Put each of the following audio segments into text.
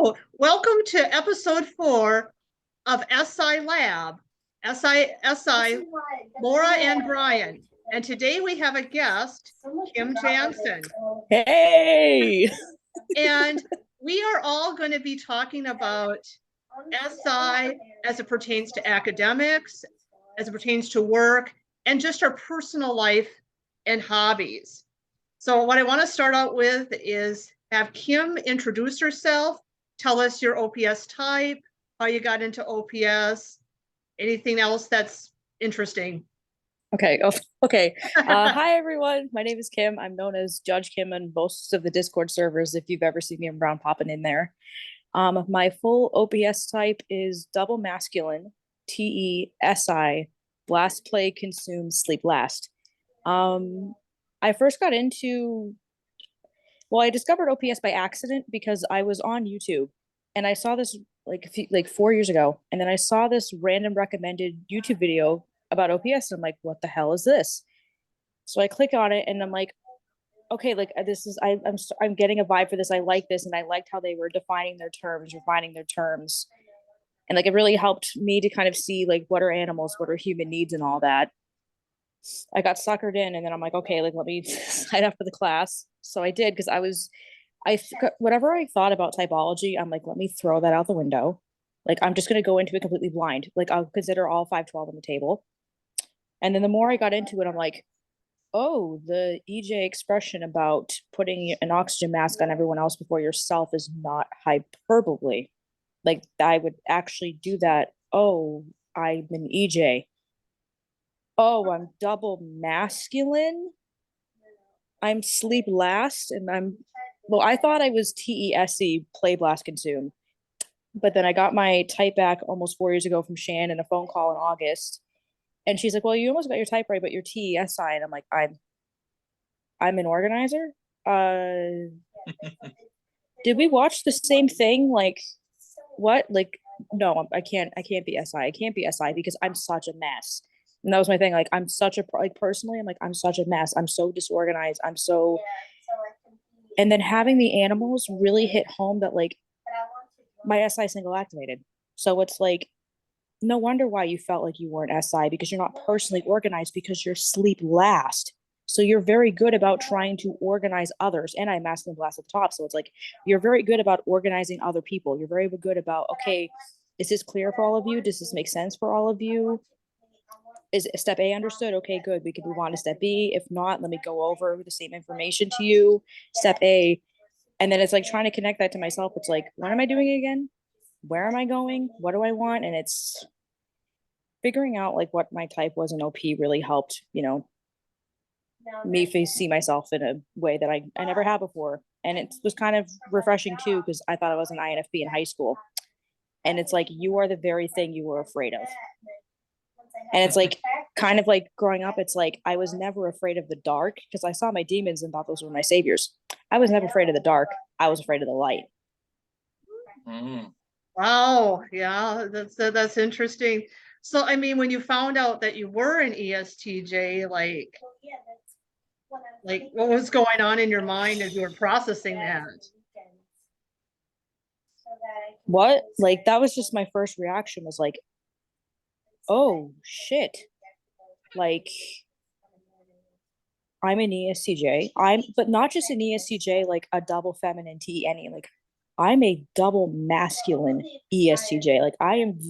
Oh, welcome to episode 4 of SI Lab. SI, Laura and Brian. And today we have a guest, Kim Jansen. Hey! And we are all going to be talking about SI as it pertains to academics, as it pertains to work, and just our personal life and hobbies. So what I want to start out with is have Kim introduce herself, tell us your OPS type, how you got into OPS, anything else that's interesting. Okay. Oh, okay. Hi, everyone. My name is Kim. I'm known as Judge Kim on most of the Discord servers if you've ever seen me around popping in there. My full OPS type is double masculine, TESI, blast, play, consume, sleep, last. I first got into, well, I discovered OPS by accident because I was on YouTube and I saw this like 4 years ago, and then I saw this random recommended YouTube video about OPS, and I'm like, what the hell is this? So I click on it and I'm like, okay, like this is I'm getting a vibe for this. I like this, and I liked how they were defining their terms, refining their terms. And like it really helped me to kind of see like what are animals, what are human needs and all that. I got suckered in, and then I'm like, okay, like let me sign up for the class. So I did, because whatever I thought about typology, I'm like, let me throw that out the window. Like I'm just gonna go into it completely blind. Like I'll consider all 512 on the table. And then the more I got into it, I'm like, oh, the EJ expression about putting an oxygen mask on everyone else before yourself is not hyperbole. Like I would actually do that. Oh, I'm an EJ. Oh, I'm double masculine. I'm sleep last, and well, I thought I was TESE, play blast consume. But then I got my type back almost 4 years ago from Shan in a phone call in August. And she's like, well, you almost got your type right, but you're TESI. And I'm like, I'm an organizer. Did we watch the same thing? Like, what? Like, no, I can't be SI. I can't be SI because I'm such a mess. And that was my thing. Like, I'm such a, like, personally, I'm like, I'm such a mess. I'm so disorganized. I'm so, and then having the animals really hit home that, like, my SI single activated. So it's like, no wonder why you felt like you weren't SI, because you're not personally organized, because you're sleep last. So you're very good about trying to organize others. And I masculine blast at the top. So it's like, you're very good about organizing other people. You're very good about, okay, is this clear for all of you? Does this make sense for all of you? Is step A understood? Okay, good. We can move on to step B. If not, let me go over the same information to you. Step A. And then it's like trying to connect that to myself. It's like, what am I doing again? Where am I going? What do I want? And it's figuring out like what my type was in OP really helped, me see myself in a way that I never had before. And it was kind of refreshing too, because I thought I was an INFP in high school. And it's like, you are the very thing you were afraid of. And it's like, kind of like growing up, it's like, I was never afraid of the dark because I saw my demons and thought those were my saviors. I was never afraid of the dark. I was afraid of the light. Mm. Wow. Yeah, that's interesting. So, I mean, when you found out that you were an ESTJ, like what was going on in your mind as you were processing that? What? Like, that was just my first reaction, was like, oh, shit. Like, I'm an ESTJ. But not just an ESTJ, like a double feminine TNE. Like, I'm a double masculine ESTJ. Like, I am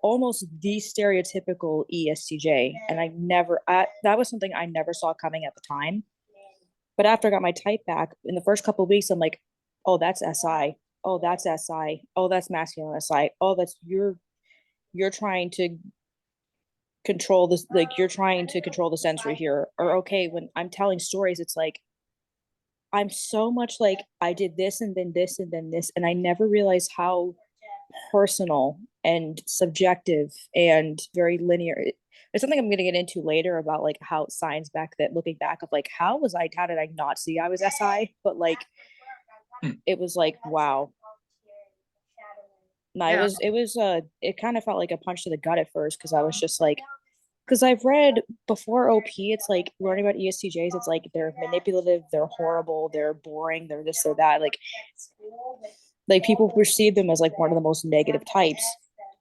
almost the stereotypical ESTJ. And that was something I never saw coming at the time. But after I got my type back, in the first couple of weeks, I'm like, oh, that's SI. Oh, that's SI. Oh, that's masculine SI. Oh, that's you're trying to control this, like you're trying to control the sensory here. Or okay, when I'm telling stories, it's like, I'm so much like, I did this and then this and then this, and I never realized how personal and subjective and very linear. There's something I'm going to get into later about like how science looking back of like, how did I not see I was SI? But like, it was like, wow. No, Yeah. it kind of felt like a punch to the gut at first, because I was just like, because I've read before OP, it's like learning about ESTJs, it's like they're manipulative, they're horrible, they're boring, they're this, they're that. Like people perceive them as like one of the most negative types.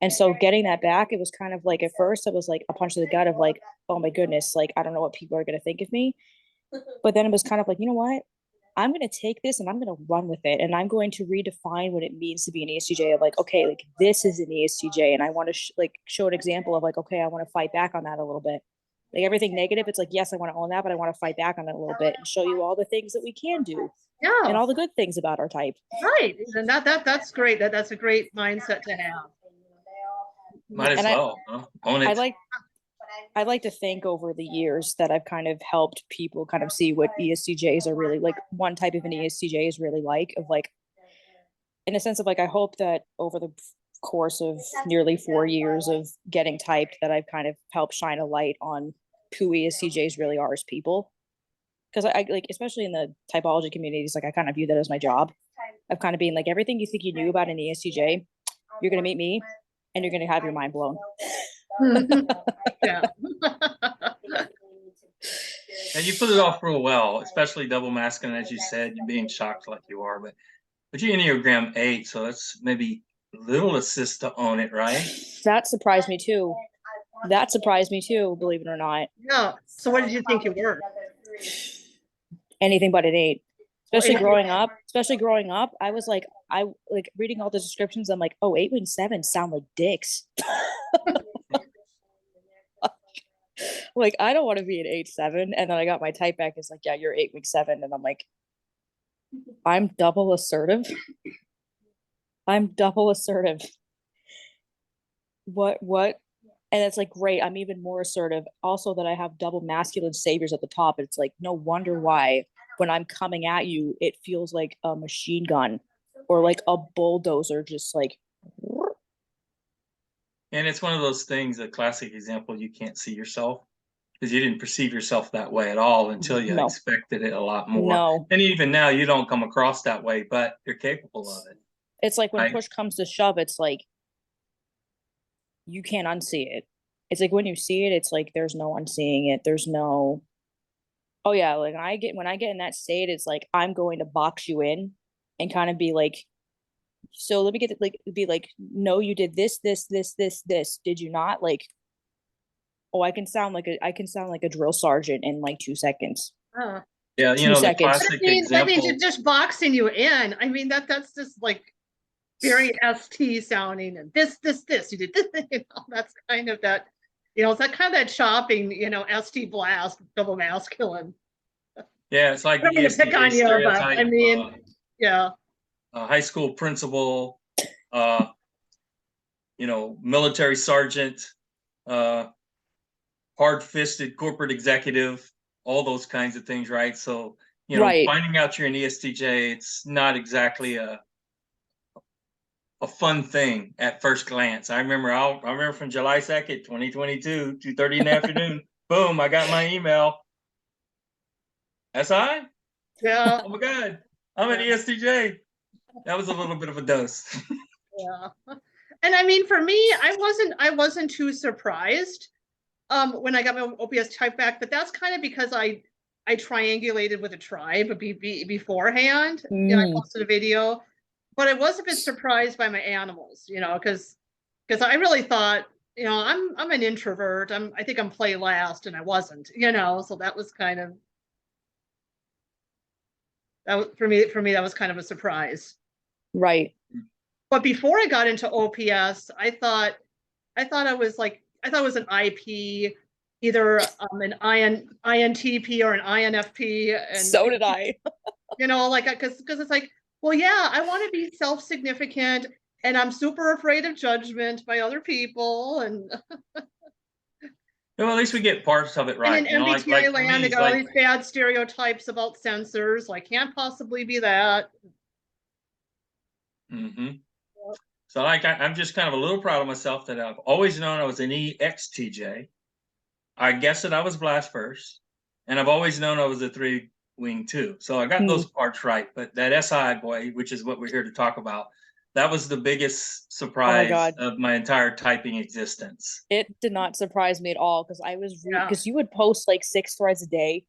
And so getting that back, it was kind of like at first it was like a punch to the gut of like, oh my goodness, like I don't know what people are gonna think of me. But then it was kind of like, you know what? I'm going to take this and I'm going to run with it. And I'm going to redefine what it means to be an ESTJ of like, okay, like this is an ESTJ. And I want to like show an example of like, okay, I want to fight back on that a little bit. Like everything negative, it's like, yes, I want to own that, but I want to fight back on it a little bit and show you all the things that we can do and Yeah, all the good things about our type. right. And that's great. That's a great mindset to have. Might as And well, huh? Own I it. like I like to think over the years that I've kind of helped people kind of see what ESTJs are really like, one type of an ESTJ is really like, of like, in a sense of like, I hope that over the course of nearly 4 years of getting typed, that I've kind of helped shine a light on who ESTJs really are as people. Because I like, especially in the typology communities, like I kind of view that as my job of kind of being like, everything you think you knew about an ESTJ, you're going to meet me and you're going to have your mind blown. Yeah. And you put it off real well, especially double masculine, as you said, you being shocked like you are. But you're Enneagram 8, so that's maybe a little assist to own it, right? That surprised me too. That surprised me too, believe it or not. Yeah. So what did you think you were? Anything but an 8. Well, Especially eight- growing up, I was like, I like reading all the descriptions. I'm like, oh, 8 wing 7 sound like dicks. Like, I don't want to be an 8-7. And then I got my type back. It's like, yeah, you're 8 wing 7. And I'm like, I'm double assertive. I'm double assertive. What? And it's like, great. I'm even more assertive. Also, that I have double masculine saviors at the top. It's like, no wonder why when I'm coming at you, it feels like a machine gun or like a bulldozer, just like. And it's one of those things, a classic example, you can't see yourself because you didn't perceive yourself that way at all until you No. expected it a lot more. No. And even now, you don't come across that way, but you're capable of it. It's like when Right. push comes to shove, it's like you can't unsee it. It's like when you see it, it's like there's no unseeing it. There's no, oh yeah, like when I get in that state, it's like I'm going to box you in and kind of be like, so let me get it, like be like, no, you did this, this. Did you not? Like, oh, I can sound like a drill sergeant in like 2 seconds. uh, Yeah, 2 the seconds. classic that means example. just boxing you in. I mean, that's just like very ST sounding, and this, you did this, that's kind of that, it's that kind of that shopping, ST blast, double masculine. Yeah, it's like I don't mean to pick on you, but I mean, yeah. High school principal, military sergeant, hard-fisted corporate executive, all those kinds of things, right? So, Right. finding out you're an ESTJ, it's not exactly a fun thing at first glance. I remember from July 2nd, 2022, 2:30 in the afternoon, boom, I got my email. SI? Yeah. Oh my God, I'm an ESTJ. That was a little bit of a dose. Yeah. And I mean, for me, I wasn't too surprised when I got my OPS type back, but that's kind of because I triangulated with a tribe beforehand. I posted a video, but I was a bit surprised by my animals, because I really thought, I'm an introvert. I think I'm play last, and I wasn't, so that was kind of for me that was kind of a surprise. Right. But before I got into OPS, I thought I was an IP, either an INTP or an INFP. And so did I. Because it's like, well, yeah, I want to be self-significant, and I'm super afraid of judgment by other people. And Well, at least we get parts of it right. and in MBTI land, they got all these bad stereotypes about sensors. Like, can't possibly be that. Mm-hmm. So I'm just kind of a little proud of myself that I've always known I was an EXTJ. I guessed that I was blast first, and I've always known I was a 3-wing too. So I got those parts right. But that SI boy, which is what we're here to talk about, that was the biggest surprise of my entire typing existence. It did not surprise me at all because because you would post like 6 threads a day,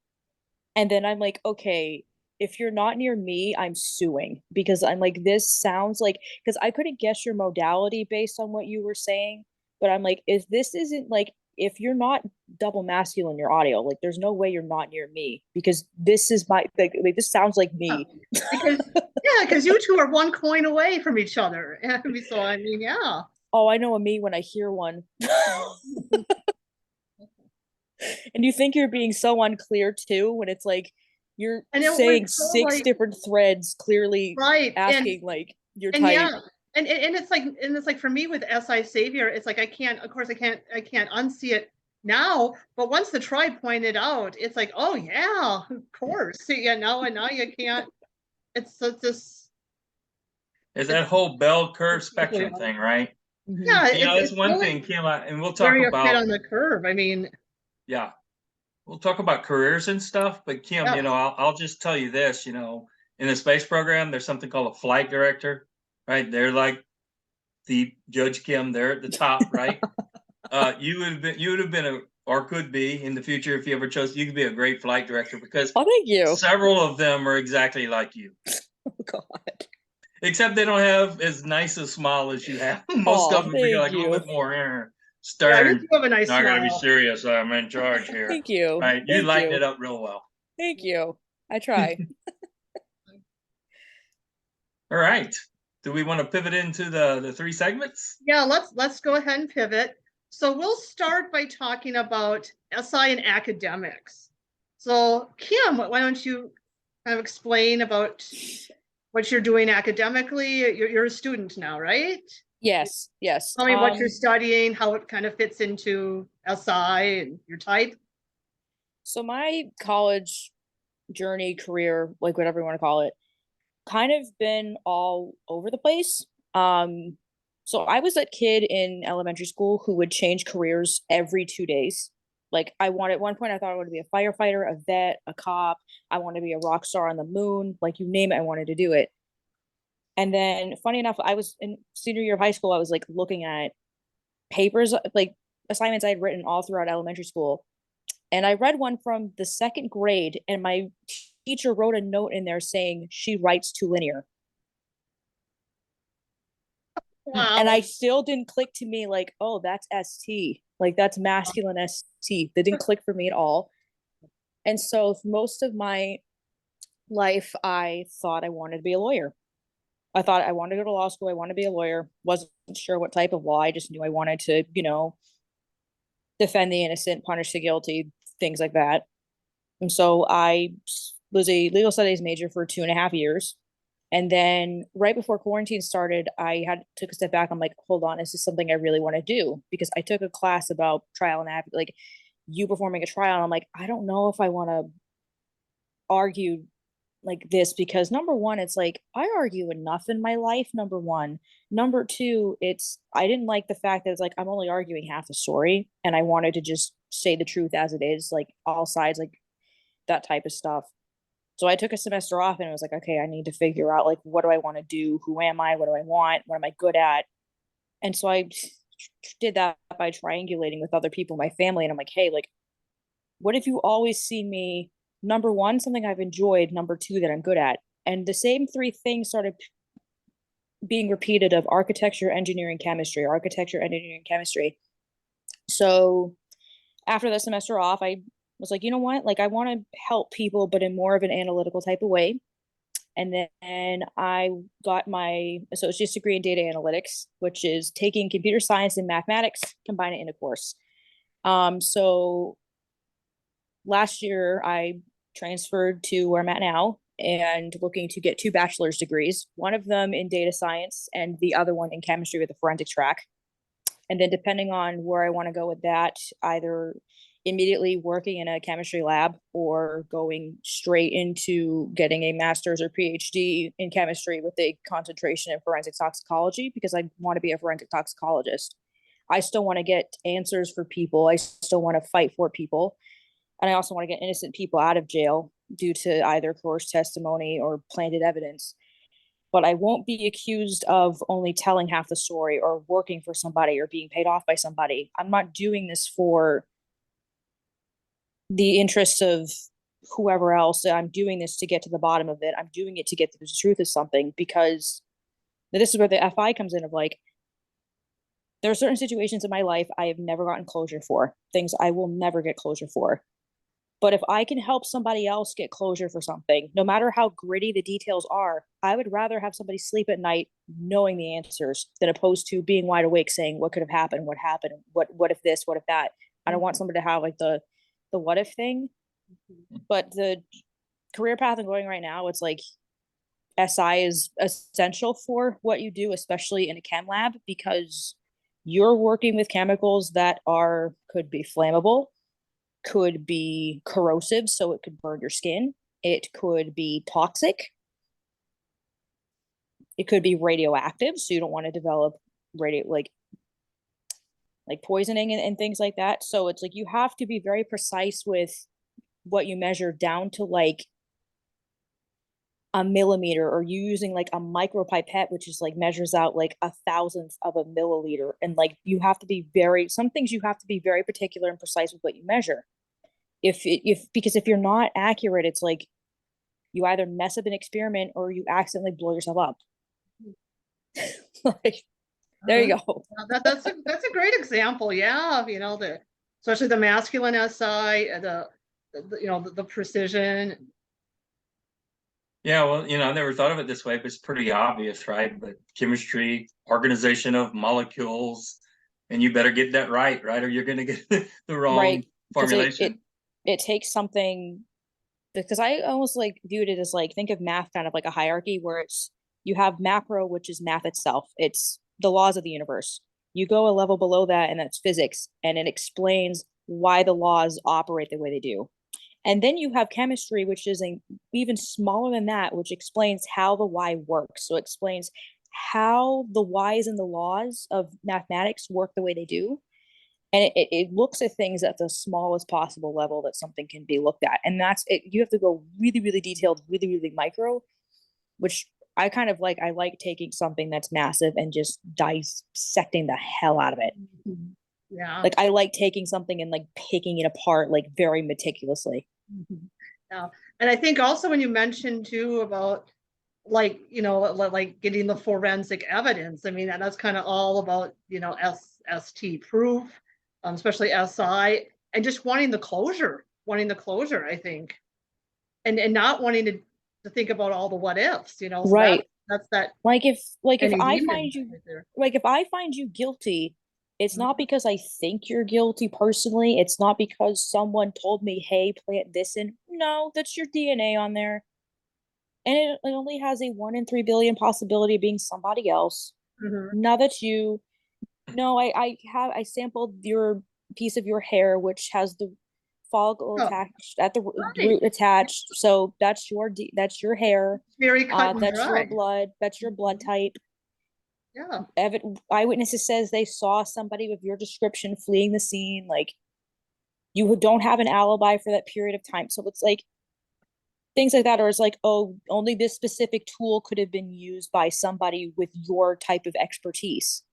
and then I'm like, okay, if you're not near me, I'm suing because I'm like, this sounds like, because I couldn't guess your modality based on what you were saying, but I'm like, if this isn't like, if you're not double masculine, your audio, like, there's no way you're not near me because this is my, like this sounds like me. Because you two are one coin away from each other. And so, I mean, yeah. Oh, I know a me when I hear one. And you think you're being so unclear too when it's like you're And it saying was so six like, different threads clearly right. asking like your And type. yeah, and it's like for me with SI Savior, it's like I can't, of course, I can't unsee it now. But once the tribe pointed out, it's like, oh yeah, of course. Yeah, now you can't. It's this. It's that whole bell curve spectrum thing, right? Mhm. Yeah, You know, that's it's one really thing, Kim, and we'll talk very ahead about, on the curve. I mean, yeah, we'll talk about careers and stuff. But Kim, yeah, you know, I'll just tell you this, you know, in the space program, there's something called a flight director, right? They're like the Judge Kim, they're at the top, right? You would have been or could be in the future if you ever chose. You could be a great flight director because Oh, thank you. several of them are exactly like you. Oh God. Except they don't have as nice a smile as you have. Most Oh, of them are thank like a little you. bit more yeah, you stern. do have a nice No, I gotta be smile. serious. I'm in charge here. Thank you. Right? You Thank lighten you. it up real well. Thank you. I try. All right. Do we want to pivot into the three segments? Yeah, let's go ahead and pivot. So we'll start by talking about SI and academics. So Kim, why don't you kind of explain about what you're doing academically? You're a student now, right? Yes, yes. Tell me what you're studying, how it kind of fits into SI and your type. So my college journey, career, like whatever you want to call it, kind of been all over the place. So I was that kid in elementary school who would change careers every 2 days. Like I wanted at one point I thought I wanted to be a firefighter, a vet, a cop. I wanted to be a rock star on the moon. Like you name it, I wanted to do it. And then funny enough, I was in senior year of high school, I was like looking at papers, like assignments I had written all throughout elementary school. And I read one from the second grade, and my teacher wrote a note in there saying she writes too linear. Wow. And I still didn't click to me like, oh, that's ST. Like that's masculine ST. That didn't click for me at all. And so most of my life, I thought I wanted to be a lawyer. I thought I wanted to go to law school. I wanted to be a lawyer. Wasn't sure what type of law. I just knew I wanted to, defend the innocent, punish the guilty, things like that. And so I was a legal studies major for 2.5 years. And then right before quarantine started, I took a step back. I'm like, hold on, is this something I really want to do? Because I took a class about trial and like you performing a trial. And I'm like, I don't know if I want to argue like this because number one, it's like I argue enough in my life. Number one. Number two, I didn't like the fact that it's like I'm only arguing half the story and I wanted to just say the truth as it is, like all sides, like that type of stuff. So I took a semester off and I was like, okay, I need to figure out like what do I want to do? Who am I? What do I want? What am I good at? And so I did that by triangulating with other people in my family. And I'm like, hey, like, what if you always see me, number one, something I've enjoyed, number two, that I'm good at? And the same three things started being repeated of architecture, engineering, chemistry, architecture, engineering, chemistry. So after the semester off, I was like, you know what? Like, I want to help people, but in more of an analytical type of way. And then I got my associate's degree in data analytics, which is taking computer science and mathematics, combine it in a course. So last year I transferred to where I'm at now and looking to get 2 bachelor's degrees, one of them in data science and the other one in chemistry with a forensic track. And then depending on where I want to go with that, either immediately working in a chemistry lab or going straight into getting a master's or PhD in chemistry with a concentration in forensic toxicology, because I want to be a forensic toxicologist. I still want to get answers for people. I still want to fight for people. And I also want to get innocent people out of jail due to either coerced testimony or planted evidence. But I won't be accused of only telling half the story or working for somebody or being paid off by somebody. I'm not doing this for the interests of whoever else, I'm doing this to get to the bottom of it. I'm doing it to get to the truth of something, because this is where the FI comes in of like, there are certain situations in my life I have never gotten closure for, things I will never get closure for. But if I can help somebody else get closure for something, no matter how gritty the details are, I would rather have somebody sleep at night knowing the answers than opposed to being wide awake saying what could have happened, what if this, what if that. I don't want somebody to have like the what if thing. But the career path I'm going right now, it's like SI is essential for what you do, especially in a chem lab, because you're working with chemicals that could be flammable, could be corrosive, so it could burn your skin. It could be toxic. It could be radioactive, so you don't want to develop like poisoning and things like that. So it's like you have to be very precise with what you measure down to like a millimeter, or you using like a micropipette, which is like measures out like 1,000th of a milliliter. And like you have to be some things you have to be very particular and precise with what you measure. Because if you're not accurate, it's like you either mess up an experiment or you accidentally blow yourself up. Like, there you go. That's a great example. Yeah, especially the masculine SI, the precision. Yeah, well, I never thought of it this way, but it's pretty obvious, right? But chemistry, organization of molecules, and you better get that right, or you're going to get the wrong right. formulation. It takes something, because I almost like viewed it as like, think of math kind of like a hierarchy where you have macro, which is math itself. It's the laws of the universe. You go a level below that, and that's physics, and it explains why the laws operate the way they do. And then you have chemistry, which is even smaller than that, which explains how the why works. So it explains how the whys and the laws of mathematics work the way they do. And it looks at things at the smallest possible level that something can be looked at. And that's it. You have to go really, really detailed, really, really micro, which I kind of like. I like taking something that's massive and just dissecting the hell out of it. Yeah. Like I like taking something and like picking it apart like very meticulously. Yeah. And I think also when you mentioned too about like getting the forensic evidence, I mean, that's kind of all about ST proof, especially SI, and just wanting the closure, I think, and not wanting to think about all the what ifs, so Right. that's that. Like if I demon find you right there. like if I find you guilty, it's not because I think you're guilty personally. It's not because someone told me, hey, plant this in. No, that's your DNA on there. And it only has a 1 in 3 billion possibility of being somebody else. Now that's you. No, I sampled your piece of your hair, which has the follicle attached at the root attached. So that's your hair. Very cut and That's dry. your blood. That's your blood type. Yeah. Eyewitnesses says they saw somebody with your description fleeing the scene. Like, you don't have an alibi for that period of time. So it's like things like that, or it's like, oh, only this specific tool could have been used by somebody with your type of expertise.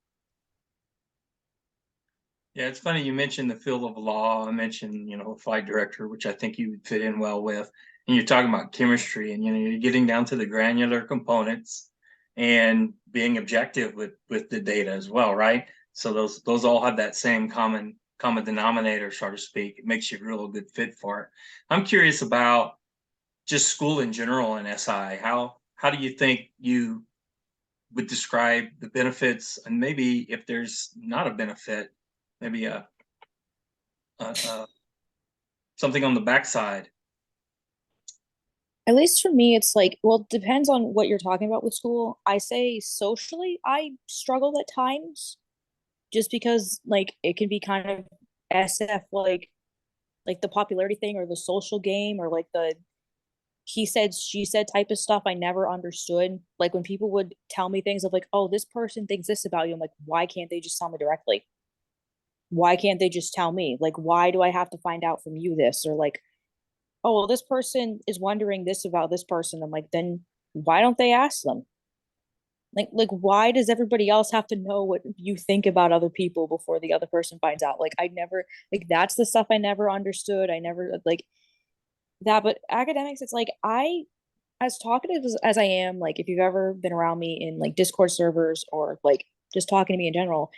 Yeah, it's funny you mentioned the field of law. I mentioned, flight director, which I think you would fit in well with. And you're talking about chemistry, and you're getting down to the granular components and being objective with the data as well, right? So those all have that same common denominator, so to speak. It makes you a real good fit for it. I'm curious about just school in general in SI. How do you think you would describe the benefits, and maybe if there's not a benefit, maybe a something on the backside? At least for me, it's like, well, it depends on what you're talking about with school. I say socially, I struggled at times just because like it can be kind of SF, like the popularity thing or the social game or like the he said she said type of stuff I never understood. Like when people would tell me things of like, oh, this person thinks this about you. I'm like, why can't they just tell me directly? Why can't they just tell me? Like, why do I have to find out from you this? Or like, oh, well, this person is wondering this about this person. I'm like, then why don't they ask them? Like why does everybody else have to know what you think about other people before the other person finds out? Like I never, like that's the stuff I never understood. I never like that, but academics, it's like as talkative as I am, like if you've ever been around me in like Discord servers or like just talking to me in general,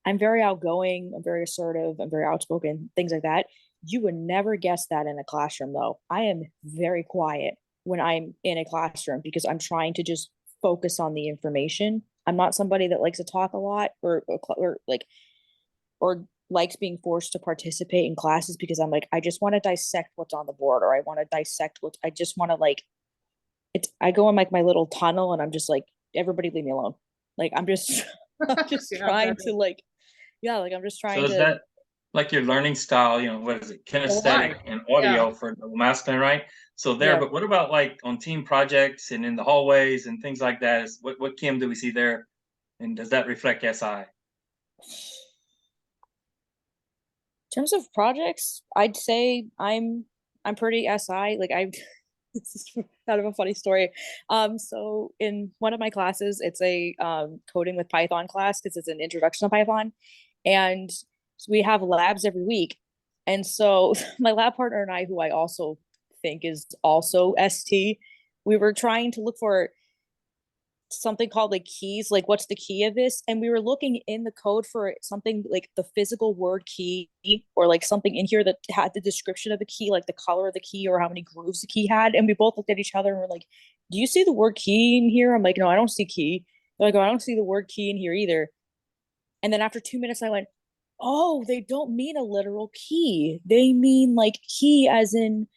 I'm very outgoing, I'm very assertive, I'm very outspoken, things like that. You would never guess that in a classroom, though. I am very quiet when I'm in a classroom because I'm trying to just focus on the information. I'm not somebody that likes to talk a lot or like or likes being forced to participate in classes because I'm like, I just want to dissect what's on the board, or I want to dissect what I just want to like it's I go in like my little tunnel and I'm just like, everybody leave me alone. Like I'm just I'm just Yeah, trying better. to like, yeah, like I'm just So trying is to that like your learning style, what is it, Why? kinesthetic and Yeah. audio for the masculine, right? So there, yeah. but what about like on team projects and in the hallways and things like that? Is what Kim do we see there? And does that reflect SI? In terms of projects, I'd say I'm pretty SI. Like I this is kind of a funny story. So in one of my classes, it's a coding with Python class because it's an introduction to Python. And so we have labs every week. And so my lab partner and I, who I also think is also ST, we were trying to look for something called like keys, like what's the key of this, and we were looking in the code for something like the physical word key, or like something in here that had the description of the key, like the color of the key or how many grooves the key had, and we both looked at each other and we're like, do you see the word key in here? I'm like, no, I don't see key. They're like, oh, I don't see the word key in here either. And then after 2 minutes I went, oh, they don't mean a literal key, they mean like key as in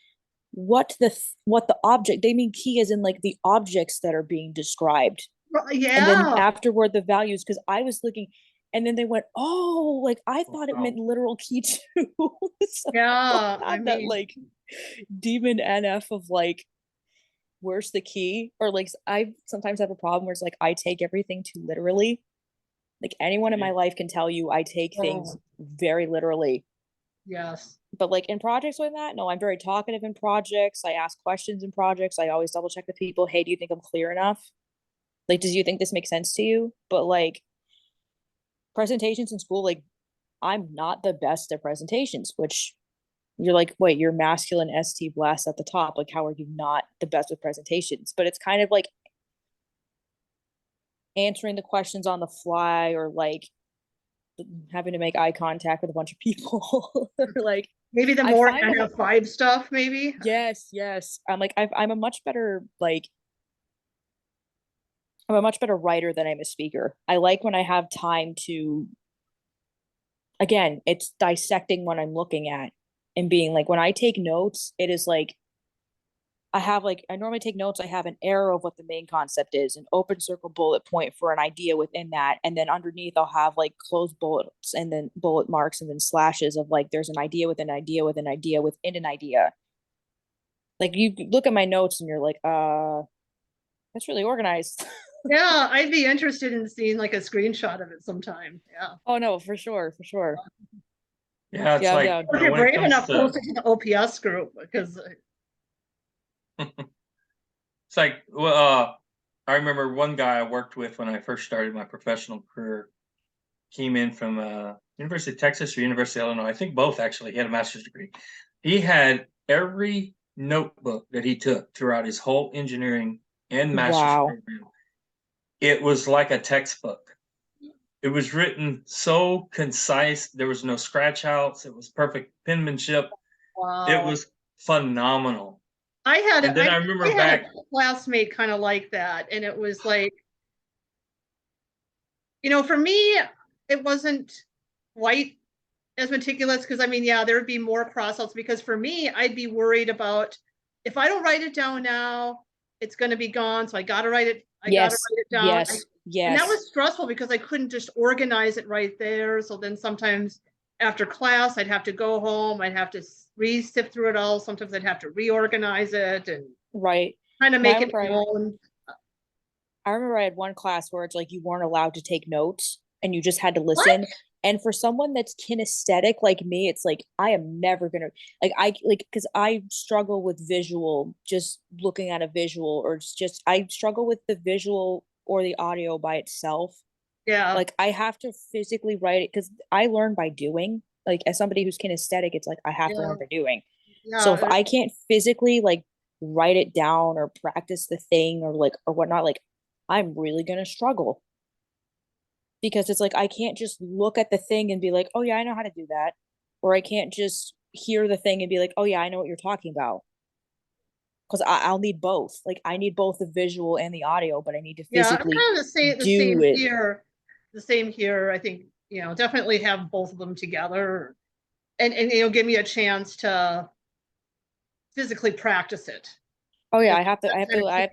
what the object, they mean key as in like the objects that are being described, and then Yeah. afterward the values, because I was looking, and then they went, oh, like I Oh, thought it wow. meant literal key too. So I Yeah. I have that mean, like demon NF of like, where's the key? Or like I sometimes have a problem where it's like I take everything too literally. Like anyone in Yeah. my life can tell you I take things oh, very literally. yes. But like in projects like that, no, I'm very talkative in projects. I ask questions in projects. I always double check with people. Hey, do you think I'm clear enough? Like, does you think this makes sense to you? But like presentations in school, like I'm not the best at presentations, which you're like, wait, you're masculine ST blast at the top. Like, how are you not the best with presentations? But it's kind of like answering the questions on the fly, or like having to make eye contact with a bunch of people. Like, Maybe the I more find I'm a, NF5 stuff, maybe. yes, yes. I'm like, I'm a much better, like, I'm a much better writer than I'm a speaker. I like when I have time to, again, it's dissecting what I'm looking at and being like, when I take notes, it is like, I have like, I normally take notes. I have an arrow of what the main concept is, an open circle bullet point for an idea within that. And then underneath, I'll have like closed bullets and then bullet marks and then slashes of like, there's an idea with an idea with an idea within an idea. Like you look at my notes and you're like, that's really organized. Yeah, I'd be interested in seeing like a screenshot of it sometime. Yeah. Oh no, for sure, for sure. Yeah, it's Yeah, I'm like, down. If you're when it brave comes enough, to, post it to the OPS group because it's like, well, I remember one guy I worked with when I first started my professional career came in from University of Texas or University of Illinois. I think both actually. He had a master's degree. He had every notebook that he took throughout his whole engineering and master's Wow. program. It was like a textbook. It was written so concise. There was no scratch outs. It was perfect penmanship. It wow. was phenomenal. I had And a, then I, I I remember had back, a classmate kind of like that, and it was like, for me, it wasn't quite as meticulous because I mean, yeah, there would be more crossouts because for me, I'd be worried about if I don't write it down now, it's going to be gone. So I got to write it. I got to Yes, write it down. yes, And that yes. was stressful because I couldn't just organize it right there. So then sometimes after class, I'd have to go home. I'd have to re-sift through it all. Sometimes I'd have to reorganize it and Right. kind of No, make it my own. I remember I had one class where it's like you weren't allowed to take notes and you just had to What? listen. And for someone that's kinesthetic like me, it's like I am never gonna like I like because I struggle with visual, just looking at a visual, or it's just I struggle with the visual or the audio by itself. Yeah. Like I have to physically write it because I learn by doing. Like as somebody who's kinesthetic, it's like I have to Yeah. learn by doing. So if Yeah, I can't physically like write it down or practice the thing or like or whatnot, like I'm really gonna struggle because it's like I can't just look at the thing and be like, oh yeah, I know how to do that. Or I can't just hear the thing and be like, oh yeah, I know what you're talking about. Because I'll need both. Like I need both the visual and the audio, but I need to yeah, I'm physically kind of the do same it. here. The same here. I think, definitely have both of them together and give me a chance to physically practice it. Oh yeah, If I have to I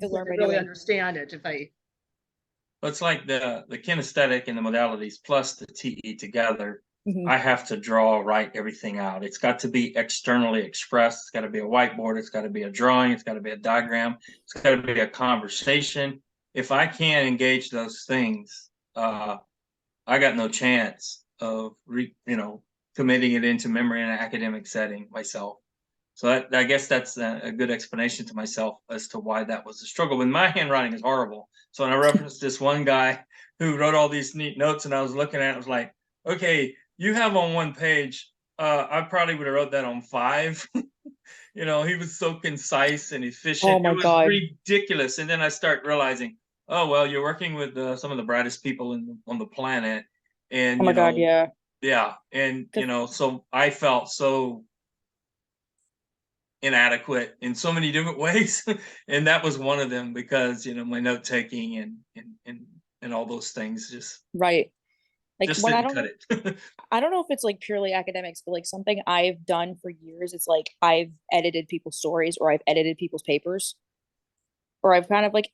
learn by really doing. understand it. If I It's like the kinesthetic and the modalities plus the TE together. Mhm. I have to draw, write everything out. It's got to be externally expressed. It's got to be a whiteboard. It's got to be a drawing. It's got to be a diagram. It's got to be a conversation. If I can't engage those things, I got no chance of committing it into memory in an academic setting myself. So I guess that's a good explanation to myself as to why that was a struggle. But my handwriting is horrible. So when I referenced this one guy who wrote all these neat notes, and I was looking at it, I was like, okay, you have on one page. I probably would have wrote that on five. He was so concise and Oh efficient. It my was God. ridiculous. And then I start realizing, oh well, you're working with some of the brightest people on the planet, and Oh my God, yeah. yeah, and 'Cause so I felt so inadequate in so many different ways, and that was one of them because my note taking and all those things right. Like just when didn't cut it. I don't know if it's like purely academics, but like something I've done for years, it's like I've edited people's stories or I've edited people's papers or I've kind of like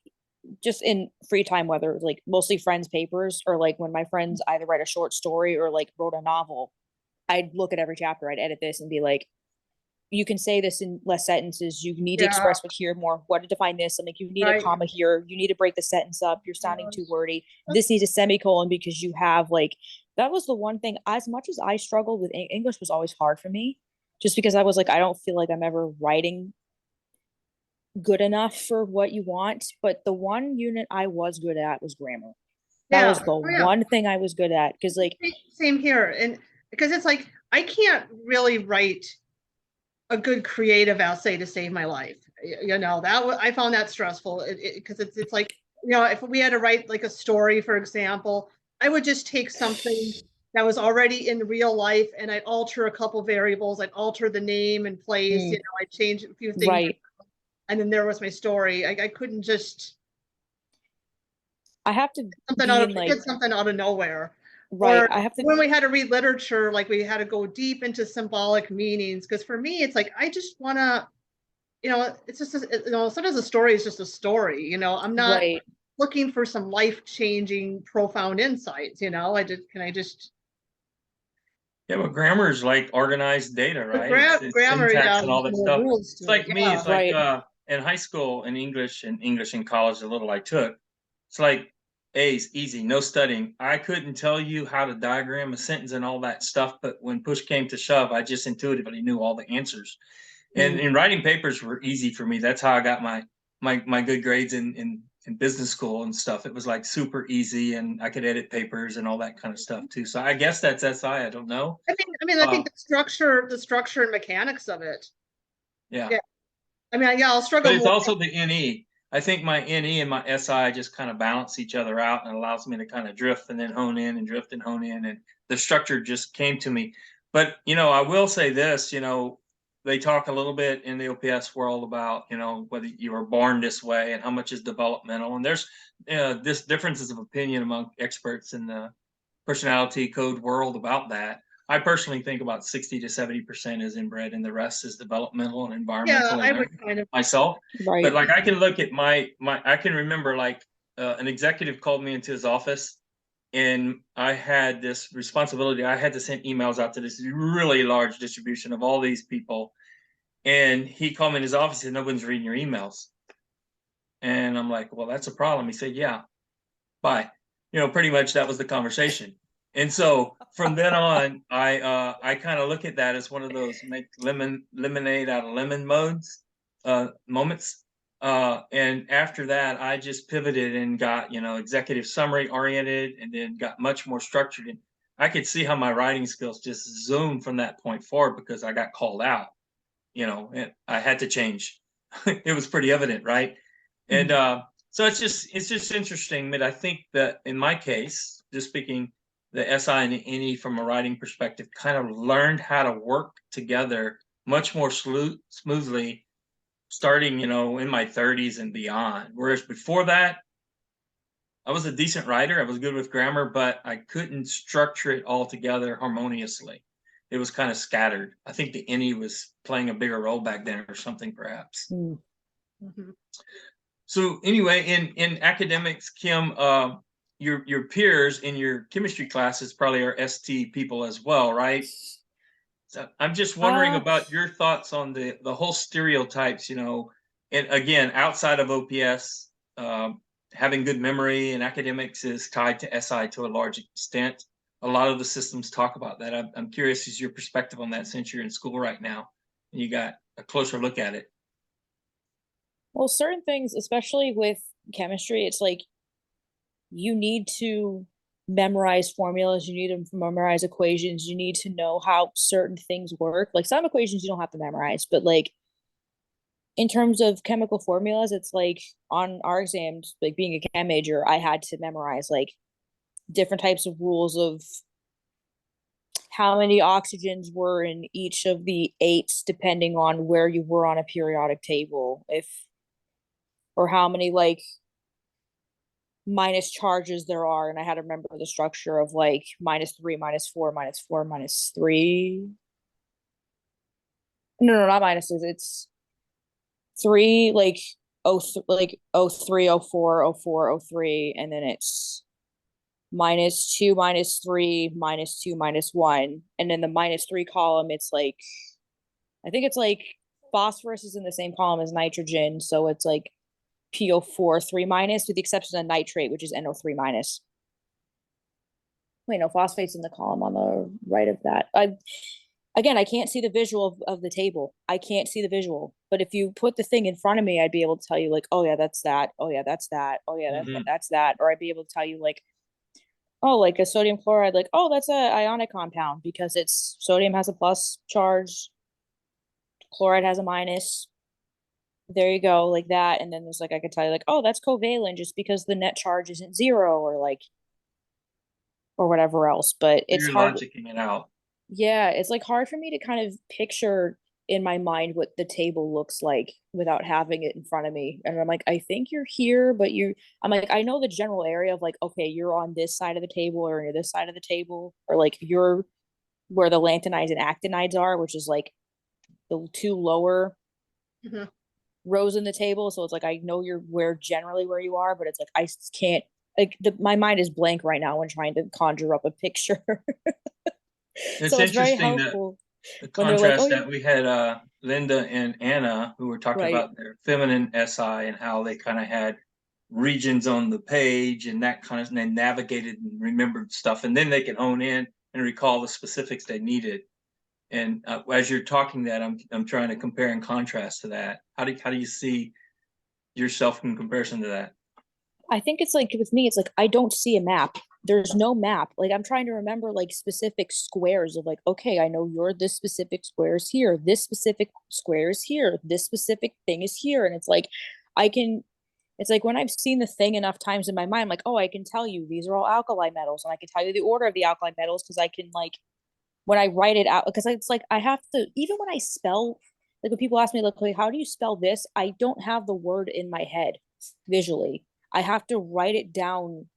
just in free time, whether it's like mostly friends' papers or like when my friends either write a short story or like wrote a novel, I'd look at every chapter, I'd edit this and be like, you can say this in less sentences. You need to yeah, express what here more. What to define this? I'm like, you need a right. comma here. You need to break the sentence up. You're sounding too wordy. This needs a semicolon because you have like that was the one thing. As much as I struggled with English, was always hard for me, just because I was like, I don't feel like I'm ever writing good enough for what you want. But the one unit I was good at was grammar. That Yeah. was the Oh, yeah. one thing I was good at because like Same here. And because it's like I can't really write a good creative essay to save my life. I found that stressful because it's like, if we had to write like a story, for example, I would just take something that was already in real life and I'd alter a couple variables. I'd alter the name and place, mm, I'd change a few things. right. And then there was my story. I couldn't just I have to be in like get something out of nowhere. right. Or I have to when we had to read literature, like we had to go deep into symbolic meanings. Because for me, it's like I just want to, it's just sometimes a story is just a story. I'm not right. looking for some life changing, profound insights. Can I just Yeah, but grammar is like organized data, but right? It's grammar? syntax Yeah, and all there's that more stuff. rules It's to it. like me. Yeah, It's like Right. in high school in English and English in college, the little I took. It's like A's easy, no studying. I couldn't tell you how to diagram a sentence and all that stuff, but when push came to shove, I just intuitively knew all the answers. And Mm. in writing papers were easy for me. That's how I got my good grades in business school and stuff. It was like super easy, and I could edit papers and all that kind of stuff too. So I guess that's SI. I don't know. I Uh, think the structure and mechanics of it. yeah, Yeah, yeah, I'll but struggle it's more. also the NE. I think my NE and my SI just kind of balance each other out and allows me to kind of drift and then hone in and drift and hone in. And the structure just came to me. But, I will say this, they talk a little bit in the OPS world about, whether you were born this way and how much is developmental. And there's this differences of opinion among experts in the personality code world about that. I personally think about 60 to 70% is inbred and the rest is developmental and Yeah, environmental and I would learning kind of. myself. But Right. like I can look at I can remember like an executive called me into his office and I had this responsibility. I had to send emails out to this really large distribution of all these people. And he called me in his office and said, nobody's reading your emails. And I'm like, well, that's a problem. He said, yeah, bye. Pretty much that was the conversation. And so from then on, I kind of look at that as one of those make lemonade out of lemon moments. And after that, I just pivoted and got executive summary oriented, and then got much more structured. And I could see how my writing skills just zoomed from that point forward because I got called out. you know, and I had to change. It was pretty evident, right? And so it's just interesting. But I think that in my case, just speaking, the SI and the NE from a writing perspective kind of learned how to work together much more smoothly starting, you know, in my 30s and beyond. Whereas before that, I was a decent writer. I was good with grammar, but I couldn't structure it all together harmoniously. It was kind of scattered. I think the NE was playing a bigger role back then or something, perhaps. Mhm. So anyway, in academics, Kim, your peers in your chemistry classes probably are ST people as well, right? So I'm just wondering Uh, about your thoughts on the whole stereotypes, you know, and again, outside of OPS, having good memory in academics is tied to SI to a large extent. A lot of the systems talk about that. I'm curious as your perspective on that since you're in school right now and you got a closer look at it. well, certain things, especially with chemistry, it's like you need to memorize formulas, you need to memorize equations, you need to know how certain things work. Like some equations you don't have to memorize, but like in terms of chemical formulas, it's like on our exams, like being a chem major, I had to memorize like different types of rules of how many oxygens were in each of the eights, depending on where you were on a periodic table, if or how many like minus charges there are. And I had to remember the structure of like -3, -4, -4, -3. No, not minuses. It's three like like 03, 04, 04, 03, and then it's -2, -3, -2, -1. And then the -3 column, it's like I think it's like phosphorus is in the same column as nitrogen, so it's like PO4 3 minus, with the exception of nitrate, which is NO3 minus. Wait, no, phosphate's in the column on the right of that. I can't see the visual of the table. I can't see the visual. But if you put the thing in front of me, I'd be able to tell you like, oh yeah, that's that. Oh yeah, that's that. Oh yeah, that's that. Or I'd be able to tell you like, oh, like a sodium chloride, like, oh, that's a ionic compound because it's sodium has a plus charge, chloride has a minus. There you go, like that. And then there's like I could tell you like, oh, that's covalent just because the net charge isn't zero, or like or whatever else. But it's You're hard. logicking it out. Yeah, it's like hard for me to kind of picture in my mind what the table looks like without having it in front of me. And I'm like, I think you're here, but I'm like, I know the general area of like, okay, you're on this side of the table or you're this side of the table, or like you're where the lanthanides and actinides are, which is like the two lower Mhm. rows in the table. So it's like, I know you're generally where you are, but it's like, I can't, like, my mind is blank right now when trying to conjure up a picture. It's So it's very interesting that helpful the when they're like, oh, contrast that we had Linda and Anna who were talking right. about their feminine SI and how they kind of had regions on the page and that kind of, and they navigated and remembered stuff, and then they can hone in and recall the specifics they needed. And as you're talking that, I'm trying to compare and contrast to that. How do you see yourself in comparison to that? I think it's like with me, it's like I don't see a map. There's no map. Like I'm trying to remember like specific squares of like, okay, I know you're this specific square is here, this specific square is here, this specific thing is here. And it's like I can it's like when I've seen the thing enough times in my mind, I'm like, oh, I can tell you these are all alkali metals, and I can tell you the order of the alkali metals because I can like when I write it out, because it's like I have to even when I spell, like when people ask me like, how do you spell this? I don't have the word in my head visually. I have to write it down.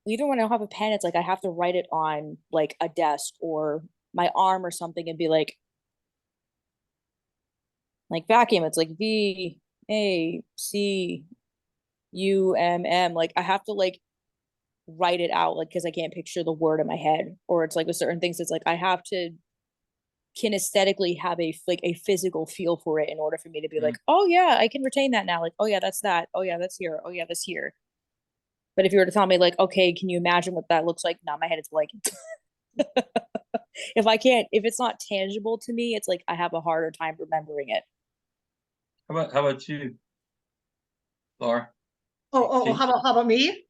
Even when I don't have a pen, it's like I have to write it on like a desk or my arm or something and be like vacuum. It's like VACUMM. Like I have to like write it out like because I can't picture the word in my head. Or it's like with certain things, it's like I have to kinesthetically have a physical feel for it in order for me to be like, oh yeah, I can retain that now. Like, oh yeah, that's that. Oh yeah, that's here. Oh yeah, that's here. But if you were to tell me like, okay, can you imagine what that looks like? Now my head is blank. If it's not tangible to me, it's like I have a harder time remembering it. How about you, Laura? How about me?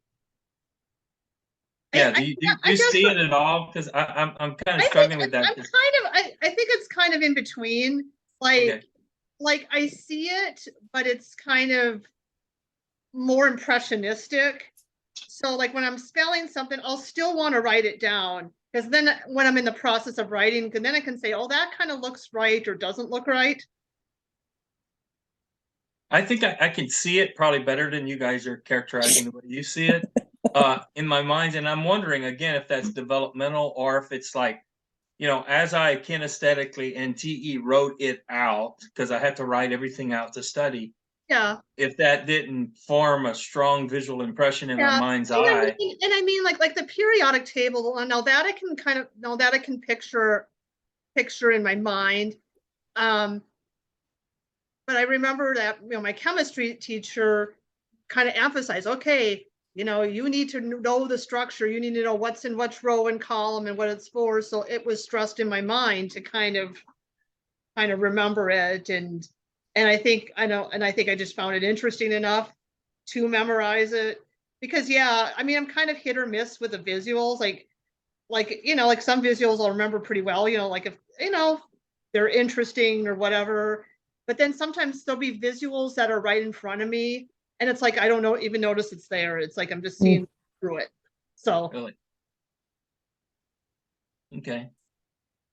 Yeah, I, do I you guess see it at all? Because I'm kind of I think struggling with that. I think it's kind of in between. Like, like I see it, but it's kind of more impressionistic. So like when I'm spelling something, I'll still want to write it down, because then when I'm in the process of writing, then I can say, oh, that kind of looks right or doesn't look right. I think I can see it probably better than you guys are characterizing the way you see it in my mind. And I'm wondering again if that's developmental or if it's like, you know, as I kinesthetically and TE wrote it out, because I had to write everything out to study, Yeah. if that didn't form a strong visual impression in my Yeah. mind's And eye. I mean like the periodic table, now that I can kind of, now that I can picture in my mind. But I remember that, you know, my chemistry teacher kind of emphasized, okay, you know, you need to know the structure. You need to know what's in which row and column and what it's for. So it was stressed in my mind to kind of remember it. And I think I know, and I think I just found it interesting enough to memorize it. Because yeah, I mean, I'm kind of hit or miss with the visuals. Like, you know, like some visuals I'll remember pretty well, you know, like if, you know, they're interesting or whatever. But then sometimes there'll be visuals that are right in front of me, and it's like I don't know, even notice it's there. It's like I'm just seeing through it. So Really? Okay.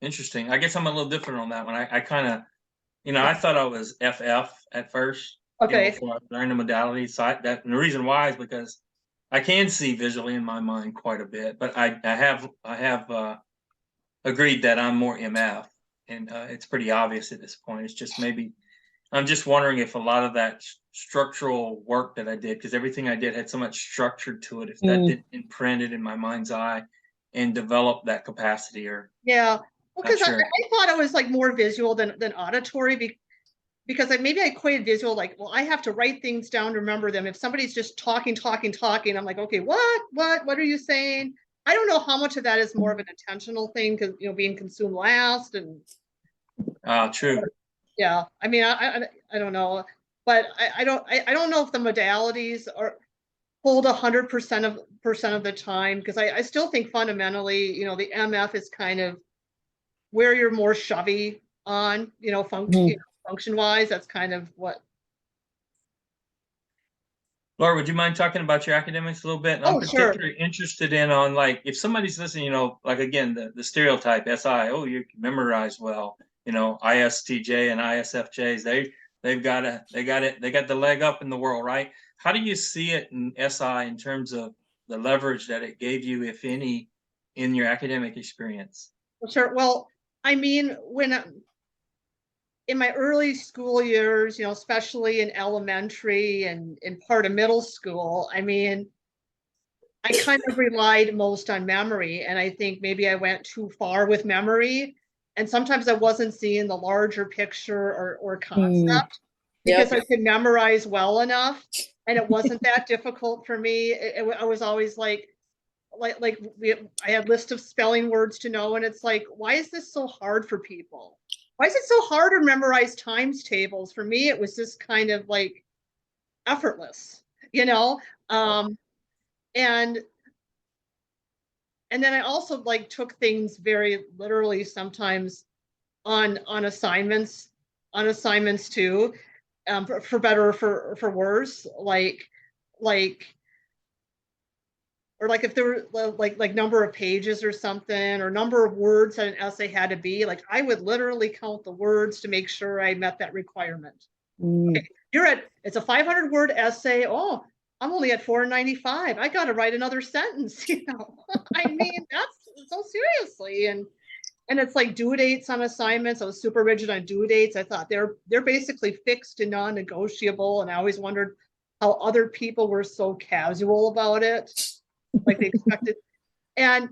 Interesting. I guess I'm a little different on that one. I kind of, you know, I thought I was FF at first, you know, okay. before I learned the modality. So and the reason why is because I can see visually in my mind quite a bit, but I have agreed that I'm more MF, and it's pretty obvious at this point. It's just maybe I'm just wondering if a lot of that structural work that I did, because everything I did had so much structure to it, if that didn't imprint it in my mind's eye and develop that capacity, or Yeah. Well, not because sure. I thought it was like more visual than auditory, because maybe I equated visual like, well, I have to write things down to remember them. If somebody's just talking, I'm like, okay, what are you saying? I don't know how much of that is more of an intentional thing, because, you know, being consumed last and True. yeah. I mean, I don't know, but I don't know if the modalities are hold 100% of the time, because I still think fundamentally, you know, the MF is kind of where you're more shovey on, you know, function wise. That's kind of what. Laura, would you mind talking about your academics a little bit? And I'm Oh, sure. particularly interested in on, like, if somebody's listening, you know, like again, the stereotype SI, oh, you can memorize well, you know, ISTJ and ISFJs, they got the leg up in the world, right? How do you see it in SI in terms of the leverage that it gave you, if any, in your academic experience? Well, sure. Well, I mean, in my early school years, you know, especially in elementary and in part of middle school, I mean, I kind of relied most on memory, and I think maybe I went too far with memory, and sometimes I wasn't seeing the larger picture or concept, because I could memorize well enough, and it wasn't that difficult for me. I was always like I had lists of spelling words to know, and it's like, why is this so hard for people? Why is it so hard to memorize times tables? For me, it was just kind of like effortless, you know. And and then I also like took things very literally sometimes on assignments too, for better or for worse, like or like if there were like number of pages or something, or number of words that an essay had to be, like I would literally count the words to make sure I met that requirement. Okay, it's a 500 word essay. Oh, I'm only at 495. I got to write another sentence, you know. I mean, that's so seriously. And it's like due dates on assignments. I was super rigid on due dates. I thought they're basically fixed and non-negotiable, and I always wondered how other people were so casual about it, like they expected. And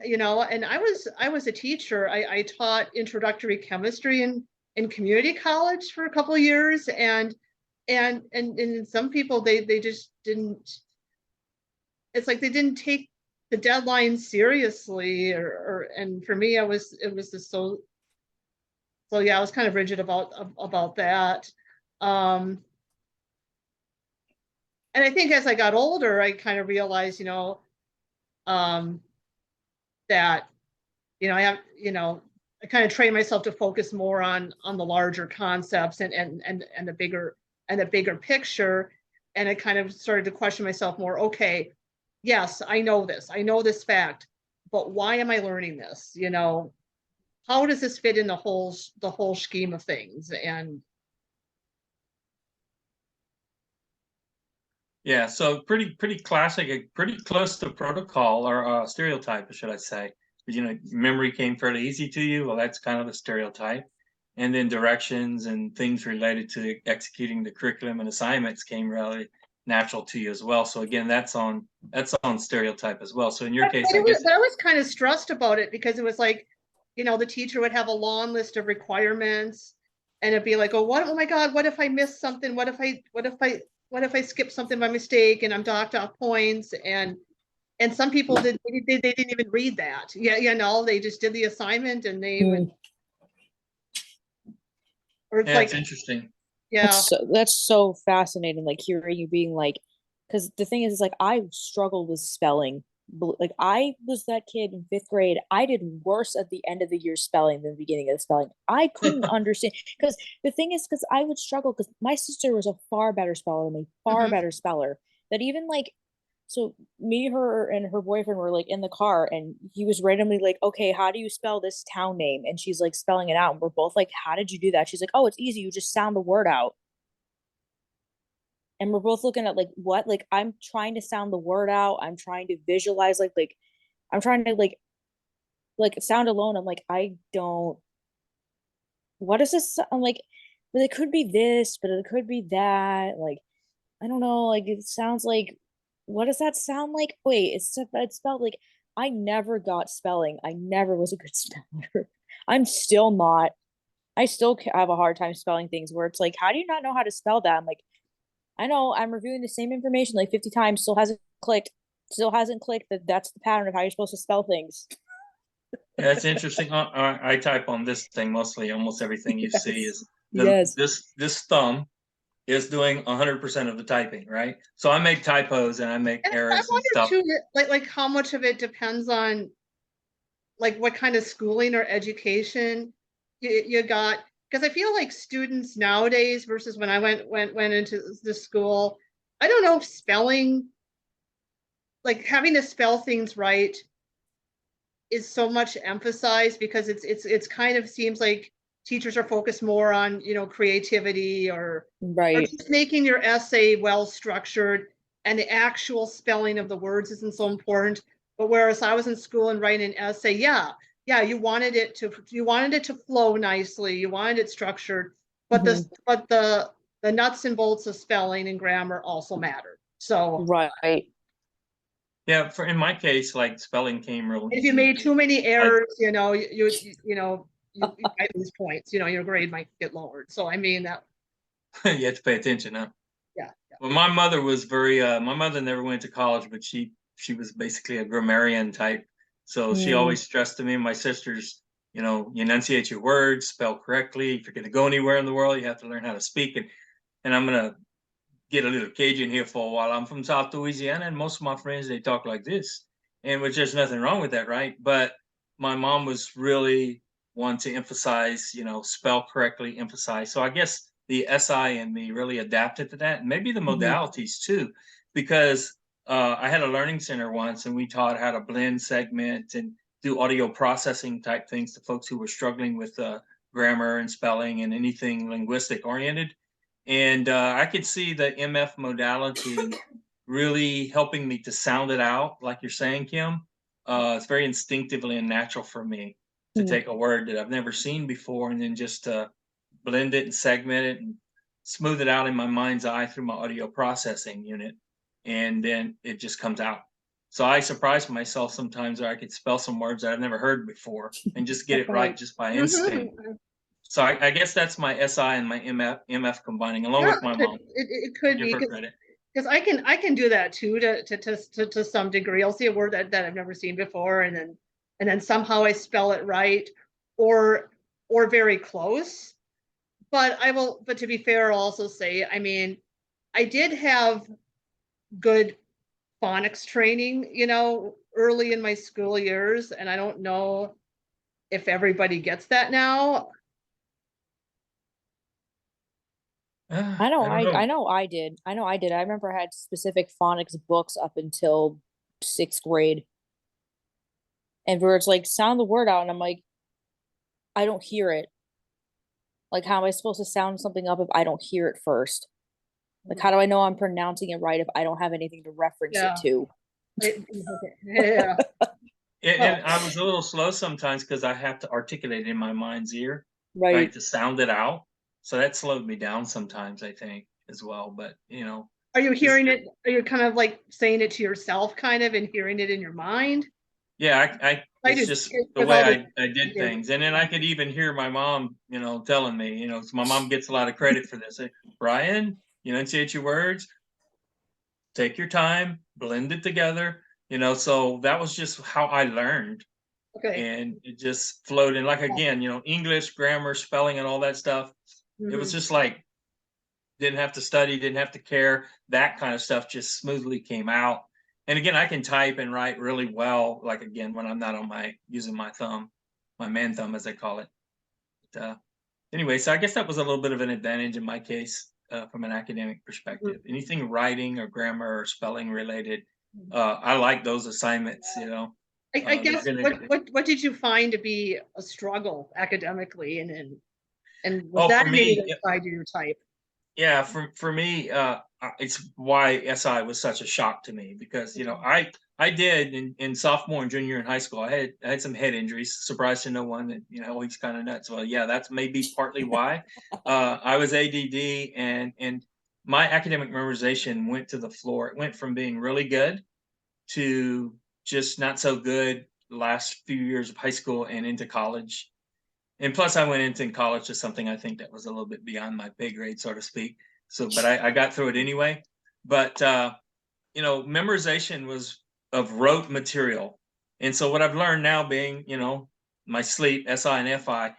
you know, and I was a teacher. I taught introductory chemistry in community college for a couple of years, and some people they just didn't. It's like they didn't take the deadline seriously, or and for me, it was just so yeah, I was kind of rigid about that. And I think as I got older, I kind of realized, you know, that, you know, I have, you know, I kind of trained myself to focus more on the larger concepts and the bigger picture. And I kind of started to question myself more. Okay, yes, I know this fact, but why am I learning this? You know, how does this fit in the whole scheme of things? And Yeah, so pretty classic, pretty close to protocol or stereotype, should I say? You know, memory came fairly easy to you. Well, that's kind of the stereotype. And then directions and things related to executing the curriculum and assignments came really natural to you as well. So again, that's on stereotype as well. So in your case, I guess I was kind of stressed about it because it was like, you know, the teacher would have a long list of requirements, and it'd be like, oh my God, what if I miss something? What if I skip something by mistake and I'm docked off points? And some people they didn't even read that. Yeah, you know, they just did the assignment and they would, or it's yeah, like, it's interesting. yeah. That's so fascinating, like hearing you being like, because the thing is like I struggled with spelling. Like I was that kid in fifth grade. I did worse at the end of the year spelling than the beginning of the spelling. I couldn't understand because the thing is because I would struggle because my sister was a far better speller than me, far better speller. That even like so me, her, and her boyfriend were like in the car, and he was randomly like, "Okay, how do you spell this town name?" And she's like spelling it out, and we're both like, "How did you do that?" She's like, "Oh, it's easy. You just sound the word out." And we're both looking at like what? Like I'm trying to sound the word out. I'm trying to visualize like I'm trying to like sound alone. I'm like, I don't. What is this? I'm like, but it could be this, but it could be that. Like I don't know. Like it sounds like, what does that sound like? Wait, it's spelled like I never got spelling. I never was a good speller. I'm still not. I still have a hard time spelling things where it's like, how do you not know how to spell that? I'm like, I know I'm reviewing the same information like 50 times, still hasn't clicked. Still hasn't clicked that that's the pattern of how you're supposed to spell things. Yeah, it's interesting. I type on this thing mostly. Almost everything you see is Yes. this thumb is doing 100% of the typing, right? So I make typos and I make And I errors and wonder stuff. too, like how much of it depends on like what kind of schooling or education you got. Because I feel like students nowadays versus when I went into the school, I don't know if spelling, like having to spell things right is so much emphasized because it's kind of seems like teachers are focused more on, you know, creativity or Right. just making your essay well structured, and the actual spelling of the words isn't so important. But whereas I was in school and writing an essay, yeah, you wanted it to flow nicely, you wanted it structured, but the nuts and bolts of spelling and grammar also mattered. So Right. Yeah, for in my case, like spelling came real if you easy. made too many I errors, you know, you know, you might lose points, you know, your grade might get lowered. So I mean that, you have to pay attention, huh? yeah. Well, my mother was very my mother never went to college, but she was basically a grammarian type. So she Mm. always stressed to me and my sisters, you know, you enunciate your words, spell correctly. If you're gonna go anywhere in the world, you have to learn how to speak it. And I'm gonna get a little Cajun here for a while. I'm from South Louisiana, and most of my friends they talk like this, and which there's nothing wrong with that, right? But my mom was really one to emphasize, you know, spell correctly, emphasize. So I guess the SI in me really adapted to that, and maybe the Mhm. modalities too, because I had a learning center once, and we taught how to blend, segment, and do audio processing type things to folks who were struggling with grammar and spelling and anything linguistic oriented. And I could see the MF modality really helping me to sound it out, like you're saying, Kim. It's very instinctively and natural for me to Mhm. take a word that I've never seen before and then just blend it and segment it and smooth it out in my mind's eye through my audio processing unit. And then it just comes out. So I surprise myself sometimes where I could spell some words that I've never heard before and just get That's it right right. just by instinct. Mhm. So I guess that's my SI and my MF combining, along Yeah, with my mom. it I could give be her credit. because I can do that too to some degree. I'll see a word that I've never seen before, and then somehow I spell it right, or or very close. But to be fair, I'll also say, I mean, I did have good phonics training, you know, early in my school years, and I don't know if everybody gets that now. I know don't know. I know I did. I know I did. I remember I had specific phonics books up until 6th grade. And where it's like sound the word out and I'm like, I don't hear it. Like how am I supposed to sound something up if I don't hear it first? Like how do I know I'm pronouncing it right if I don't have anything to reference it Yeah. to? Yeah. And I was a little slow sometimes because I have to articulate in my mind's ear, right, Right. to sound it out. So that slowed me down sometimes, I think, as well. But Are you it's hearing it? Are you kind of like saying it to yourself kind of and hearing it in your mind? yeah, I I it's just just the with way all this I did things. And then I could even hear my mom, telling me, so my mom gets a lot of credit for this. Brian, enunciate your words, take your time, blend it together, so that was just how I learned. okay. And it just flowed in. Like again, English, grammar, spelling, and all that stuff. It was Mhm. just like didn't have to study, didn't have to care. That kind of stuff just smoothly came out. And again, I can type and write really well. Like again, when I'm not on using my thumb, my man thumb as they call it. But, anyway, so I guess that was a little bit of an advantage in my case from an academic perspective. Anything writing or grammar or spelling related, I like those assignments. I They're guess gonna. what did you find to be a struggle academically and was Oh, that for me, negative side to your type? yeah, for me, it's why SI was such a shock to me because I did in sophomore and junior in high school. I had some head injuries. Surprise to no one. That he's kind of nuts. Well, yeah, that's maybe partly why. I was ADD and my academic memorization went to the floor. It went from being really good to just not so good last few years of high school and into college. And plus, I went into college to something I think that was a little bit beyond my pay grade, so to speak. So, but I got through it anyway. But memorization was of rote material, and so what I've learned now, being my sleep, SI and FI,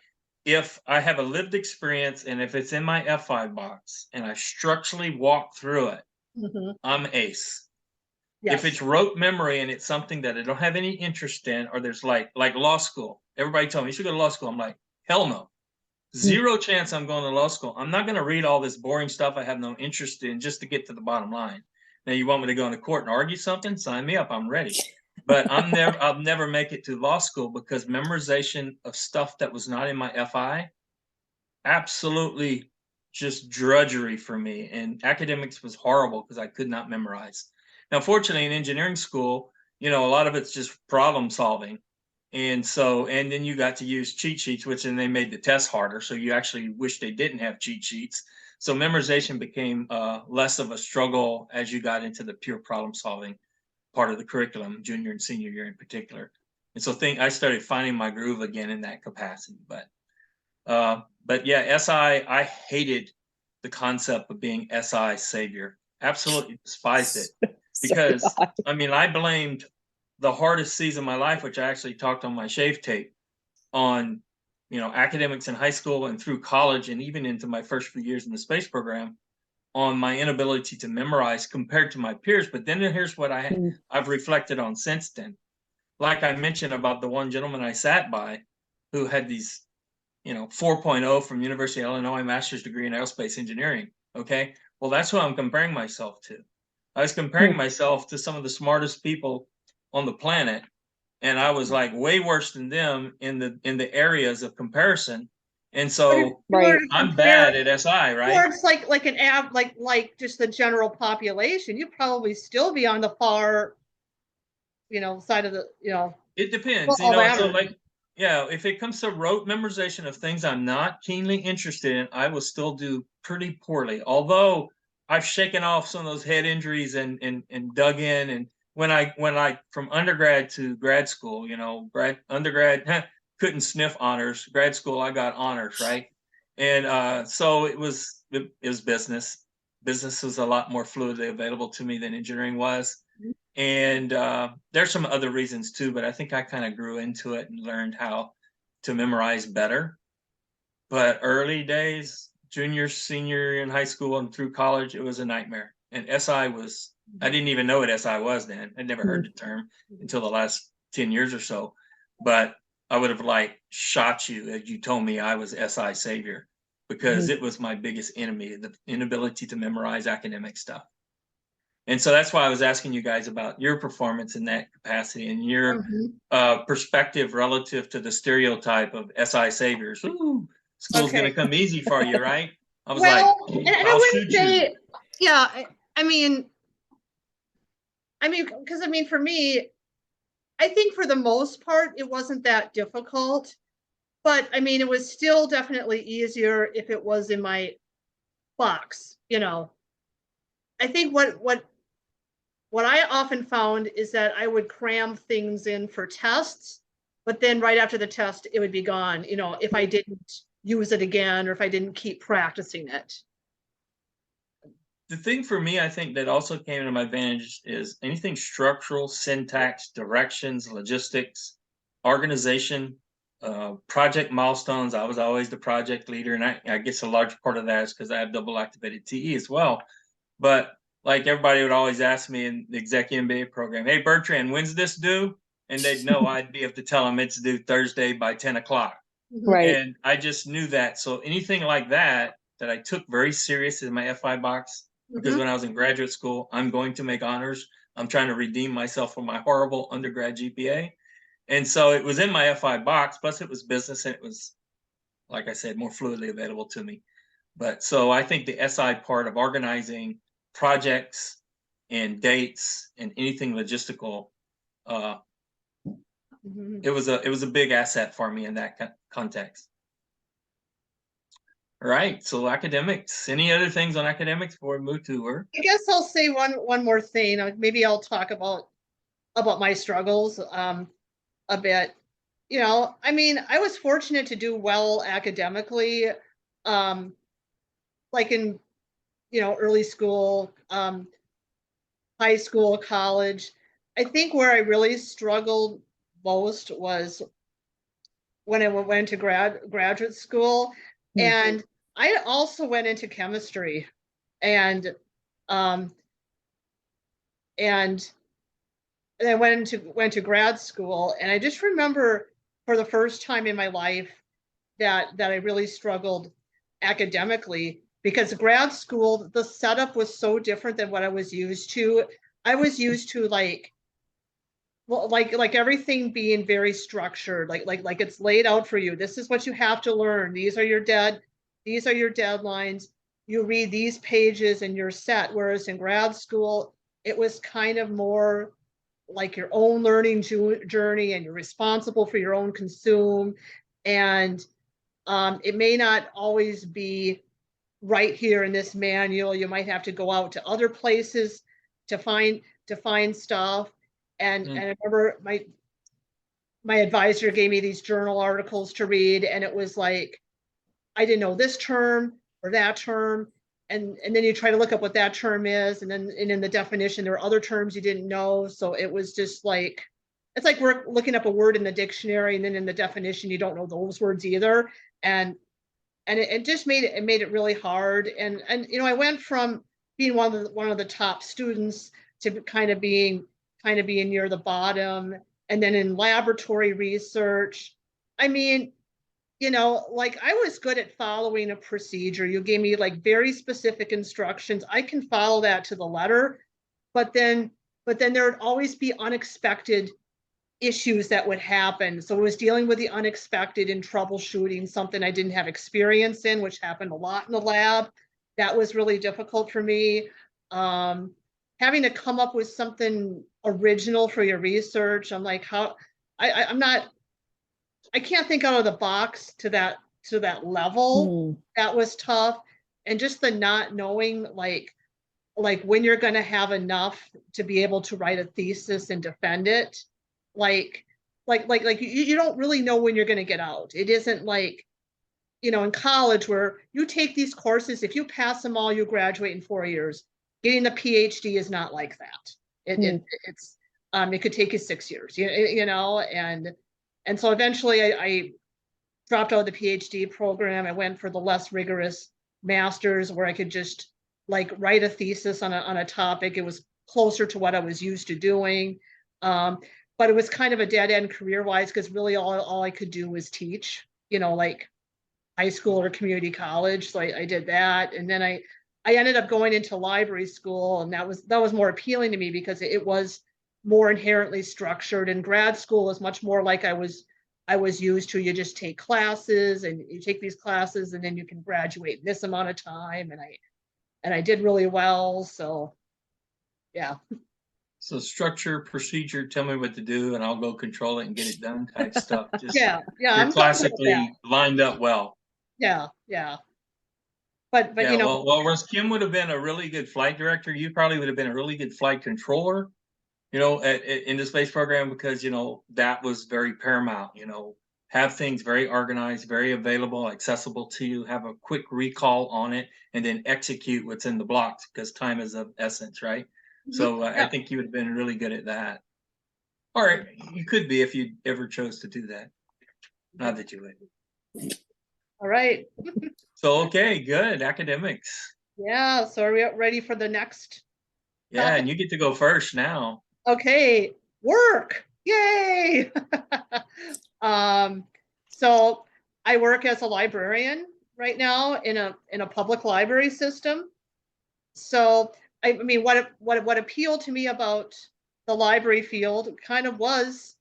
if I have a lived experience and if it's in my FI box and I structurally walk through it, Mhm. I'm ace. If Yes. it's rote memory and it's something that I don't have any interest in, or there's like law school, everybody told me you should go to law school. I'm like, hell no. Zero chance I'm going to law school. I'm not going to read all this boring stuff I have no interest in just to get to the bottom line. Now you want me to go into court and argue something? Sign me up. I'm ready. But I'll never make it to law school because memorization of stuff that was not in my FI, absolutely just drudgery for me. And academics was horrible because I could not memorize. Now, fortunately, in engineering school, a lot of it's just problem solving. And then you got to use cheat sheets, which then they made the test harder. So you actually wish they didn't have cheat sheets. So memorization became less of a struggle as you got into the pure problem solving part of the curriculum, junior and senior year in particular. And so I started finding my groove again in that capacity. But yeah, SI, I hated the concept of being SI savior. Absolutely despised it So because I. I blamed the hardest season of my life, which I actually talked on my shave tape on, academics in high school and through college and even into my first few years in the space program on my inability to memorize compared to my peers. But then here's what I've reflected on since then. Like I mentioned about the one gentleman I sat by who had these 4.0 from University of Illinois master's degree in aerospace engineering. Okay. Well, that's who I'm comparing myself to. I was comparing myself to some of the smartest people on the planet. And I was like way worse than them in the areas of comparison. And But if so you were Right. to I'm compare, bad at SI, or right? it's like an app, like just the general population, you'd probably still be on the far, side of the, It depends, above so average. like, yeah, if it comes to rote memorization of things I'm not keenly interested in, I will still do pretty poorly. Although I've shaken off some of those head injuries and dug in. And when I from undergrad to grad school, undergrad couldn't sniff honors. Grad school, I got honors, right? And so it was business. Business was a lot more fluidly available to me than engineering was. And there's some other reasons too, but I think I kind of grew into it and learned how to memorize better. But early days, junior, senior in high school and through college, it was a nightmare. And I didn't even know what SI was then. I'd never heard the term until the last 10 years or so. But I would have like shot you as you told me I was SI savior, because it was my biggest enemy, the inability to memorize academic stuff. And so that's why I was asking you guys about your performance in that capacity and your perspective relative to the stereotype of SI saviors. Ooh, school's going to come easy for you, right? I was like, and I I'll wouldn't shoot say, you. yeah, I mean, because I mean, for me, I think for the most part, it wasn't that difficult, but I mean, it was still definitely easier if it was in my box, you know. I think what I often found is that I would cram things in for tests, but then right after the test, it would be gone, you know, if I didn't use it again or if I didn't keep practicing it. The thing for me, I think that also came into my advantage is anything structural, syntax, directions, logistics, organization, project milestones. I was always the project leader, and I guess a large part of that is because I have double activated TE as well. But like everybody would always ask me in the executive MBA program, hey, Bertrand, when's this due? And they'd know I'd be able to tell them it's due Thursday by 10 o'clock. Right. And I just knew that. So anything like that I took very serious in my FI box, because when I was in graduate school, I'm going to make honors. I'm trying to redeem myself from my horrible undergrad GPA. And so it was in my FI box, plus it was business, and it was, like I said, more fluidly available to me. But so I think the SI part of organizing projects and dates and anything logistical, it was a big asset for me in that context. All right, so academics. Any other things on academics before we move to work? I guess I'll say one more thing. Maybe I'll talk about my struggles a bit. You know, I mean, I was fortunate to do well academically, like in, you know, early school, high school, college. I think where I really struggled most was when I went to graduate school, and I also went into chemistry, and um, and I went to grad school, and I just remember for the first time in my life that I really struggled academically, because grad school, the setup was so different than what I was used to. I was used to like everything being very structured, like it's laid out for you. This is what you have to learn. These are your deadlines. You read these pages and you're set. Whereas in grad school, it was kind of more like your own learning journey, and you're responsible for your own consume. And it may not always be right here in this manual. You might have to go out to other places to find stuff. And I remember my advisor gave me these journal articles to read, and it was like, I didn't know this term or that term. And then you try to look up what that term is, and then in the definition, there are other terms you didn't know. So it was just like, it's like we're looking up a word in the dictionary, and then in the definition, you don't know those words either. And it just made it really hard. And you know, I went from being one of the top students to kind of being near the bottom. And then in laboratory research, I mean, you know, like I was good at following a procedure. You gave me like very specific instructions. I can follow that to the letter, but then there would always be unexpected issues that would happen. So it was dealing with the unexpected and troubleshooting something I didn't have experience in, which happened a lot in the lab. That was really difficult for me. Having to come up with something original for your research. I'm like, I can't think out of the box to that level. That was tough. And just the not knowing like when you're going to have enough to be able to write a thesis and defend it. Like you don't really know when you're going to get out. It isn't like, you know, in college where you take these courses, if you pass them all, you graduate in 4 years. Getting a PhD is not like that. It could take you 6 years, you know, and so eventually I dropped out of the PhD program. I went for the less rigorous master's, where I could just like write a thesis on a topic. It was closer to what I was used to doing. but it was kind of a dead end career-wise because really all I could do was teach, like high school or community college. So I did that. And then I ended up going into library school, and that was more appealing to me because it was more inherently structured, and grad school was much more like I was used to. You just take classes, and you take these classes, and then you can graduate in this amount of time. And I did really well. So yeah. So structure, procedure, tell me what to do, and I'll go control it and get it done type stuff. Just Yeah. you're I'm classically lined up well. Yeah. But Yeah, well, whereas Kim would have been a really good flight director, you probably would have been a really good flight controller, in the space program, because that was very paramount. Have things very organized, very available, accessible to you, have a quick recall on it, and then execute what's in the blocks because time is of essence, right? So I think you would have been really good at that. Or you could be if you ever chose to do that. Not that you would. All right. So, okay, good. Academics. Yeah. So are we ready for the next? Yeah, and you get to go first now. Okay. Work. Yay. So I work as a librarian right now in a public library system. So I mean, what appealed to me about the library field kind of was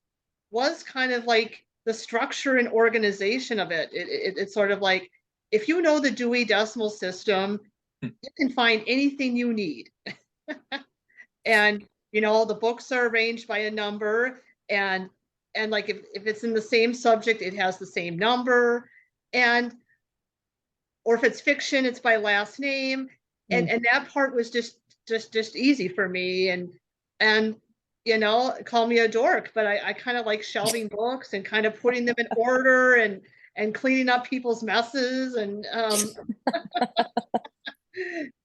kind of like the structure and organization of it. It's sort of like, if you know the Dewey Decimal System, you can find anything you need. And the books are arranged by a number, and like if it's in the same subject, it has the same number, and or if it's fiction, it's by last name. And that part was just easy for me. And call me a dork, but I kind of like shelving books and kind of putting them in order and cleaning up people's messes, and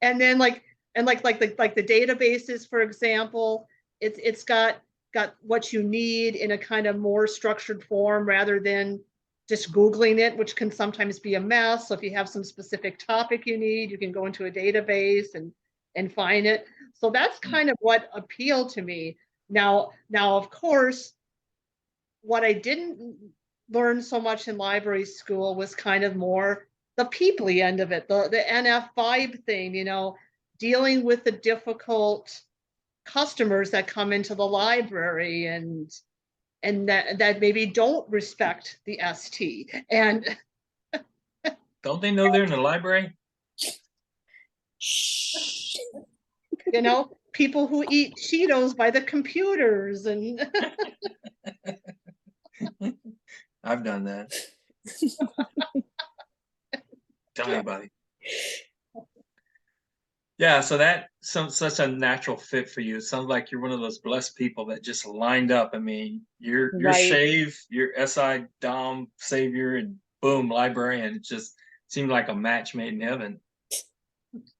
and then like the databases, for example, it's got what you need in a kind of more structured form rather than just Googling it, which can sometimes be a mess. So if you have some specific topic you need, you can go into a database and find it. So that's kind of what appealed to me. Now, of course, what I didn't learn so much in library school was kind of more the people-y end of it, the NF vibe thing, dealing with the difficult customers that come into the library and that maybe don't respect the ST. And don't they know they're in the library? People who eat Cheetos by the computers and I've done that. Tell anybody. Yeah, so that's such a natural fit for you. It sounds like you're one of those blessed people that just lined up. I mean, you're Shave, you're SI Dom Savior, and boom, librarian. It just seemed like a match made in heaven.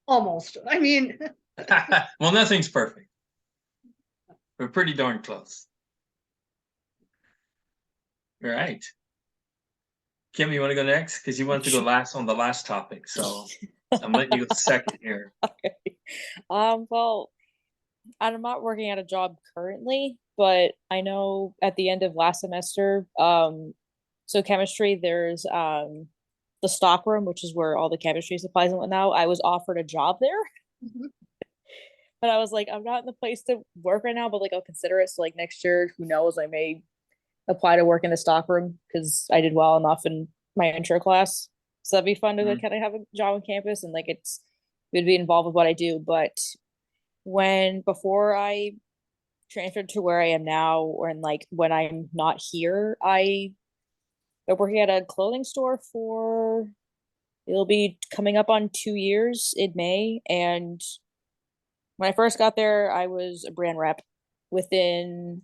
Almost. I mean, well, nothing's perfect. We're pretty darn close. All right. Kim, you want to go next? Because you wanted to go last on the last topic. So I'm letting you go second here. Okay. Well, I'm not working at a job currently, but I know at the end of last semester, so chemistry, there's the stockroom, which is where all the chemistry supplies and whatnot. I was offered a job there. But I was like, I'm not in the place to work right now, but like I'll consider it. So like next year, who knows, I may apply to work in the stockroom because I did well enough in my intro class. So that'd be fun to kind of have a job on campus and like it'd be involved with what I do. But before I transferred to where I am now, or like when I'm not here, I'm working at a clothing store it'll be coming up on 2 years in May. And when I first got there, I was a brand rep. Within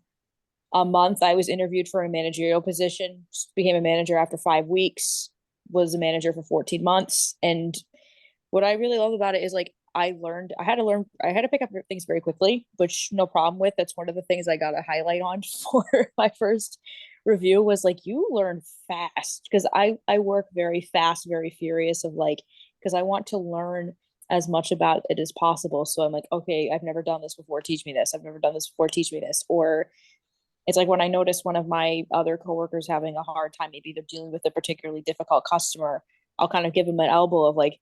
a month, I was interviewed for a managerial position, became a manager after 5 weeks, was a manager for 14 months. And what I really love about it is like I had to pick up things very quickly, which no problem with. That's one of the things I got a highlight on for my first review was like, you learn fast, because I work very fast, very furious of like, because I want to learn as much about it as possible. So I'm like, okay, I've never done this before, teach me this. I've never done this before, teach me this. Or It's like when I notice one of my other coworkers having a hard time, maybe they're dealing with a particularly difficult customer, I'll kind of give them an elbow of like,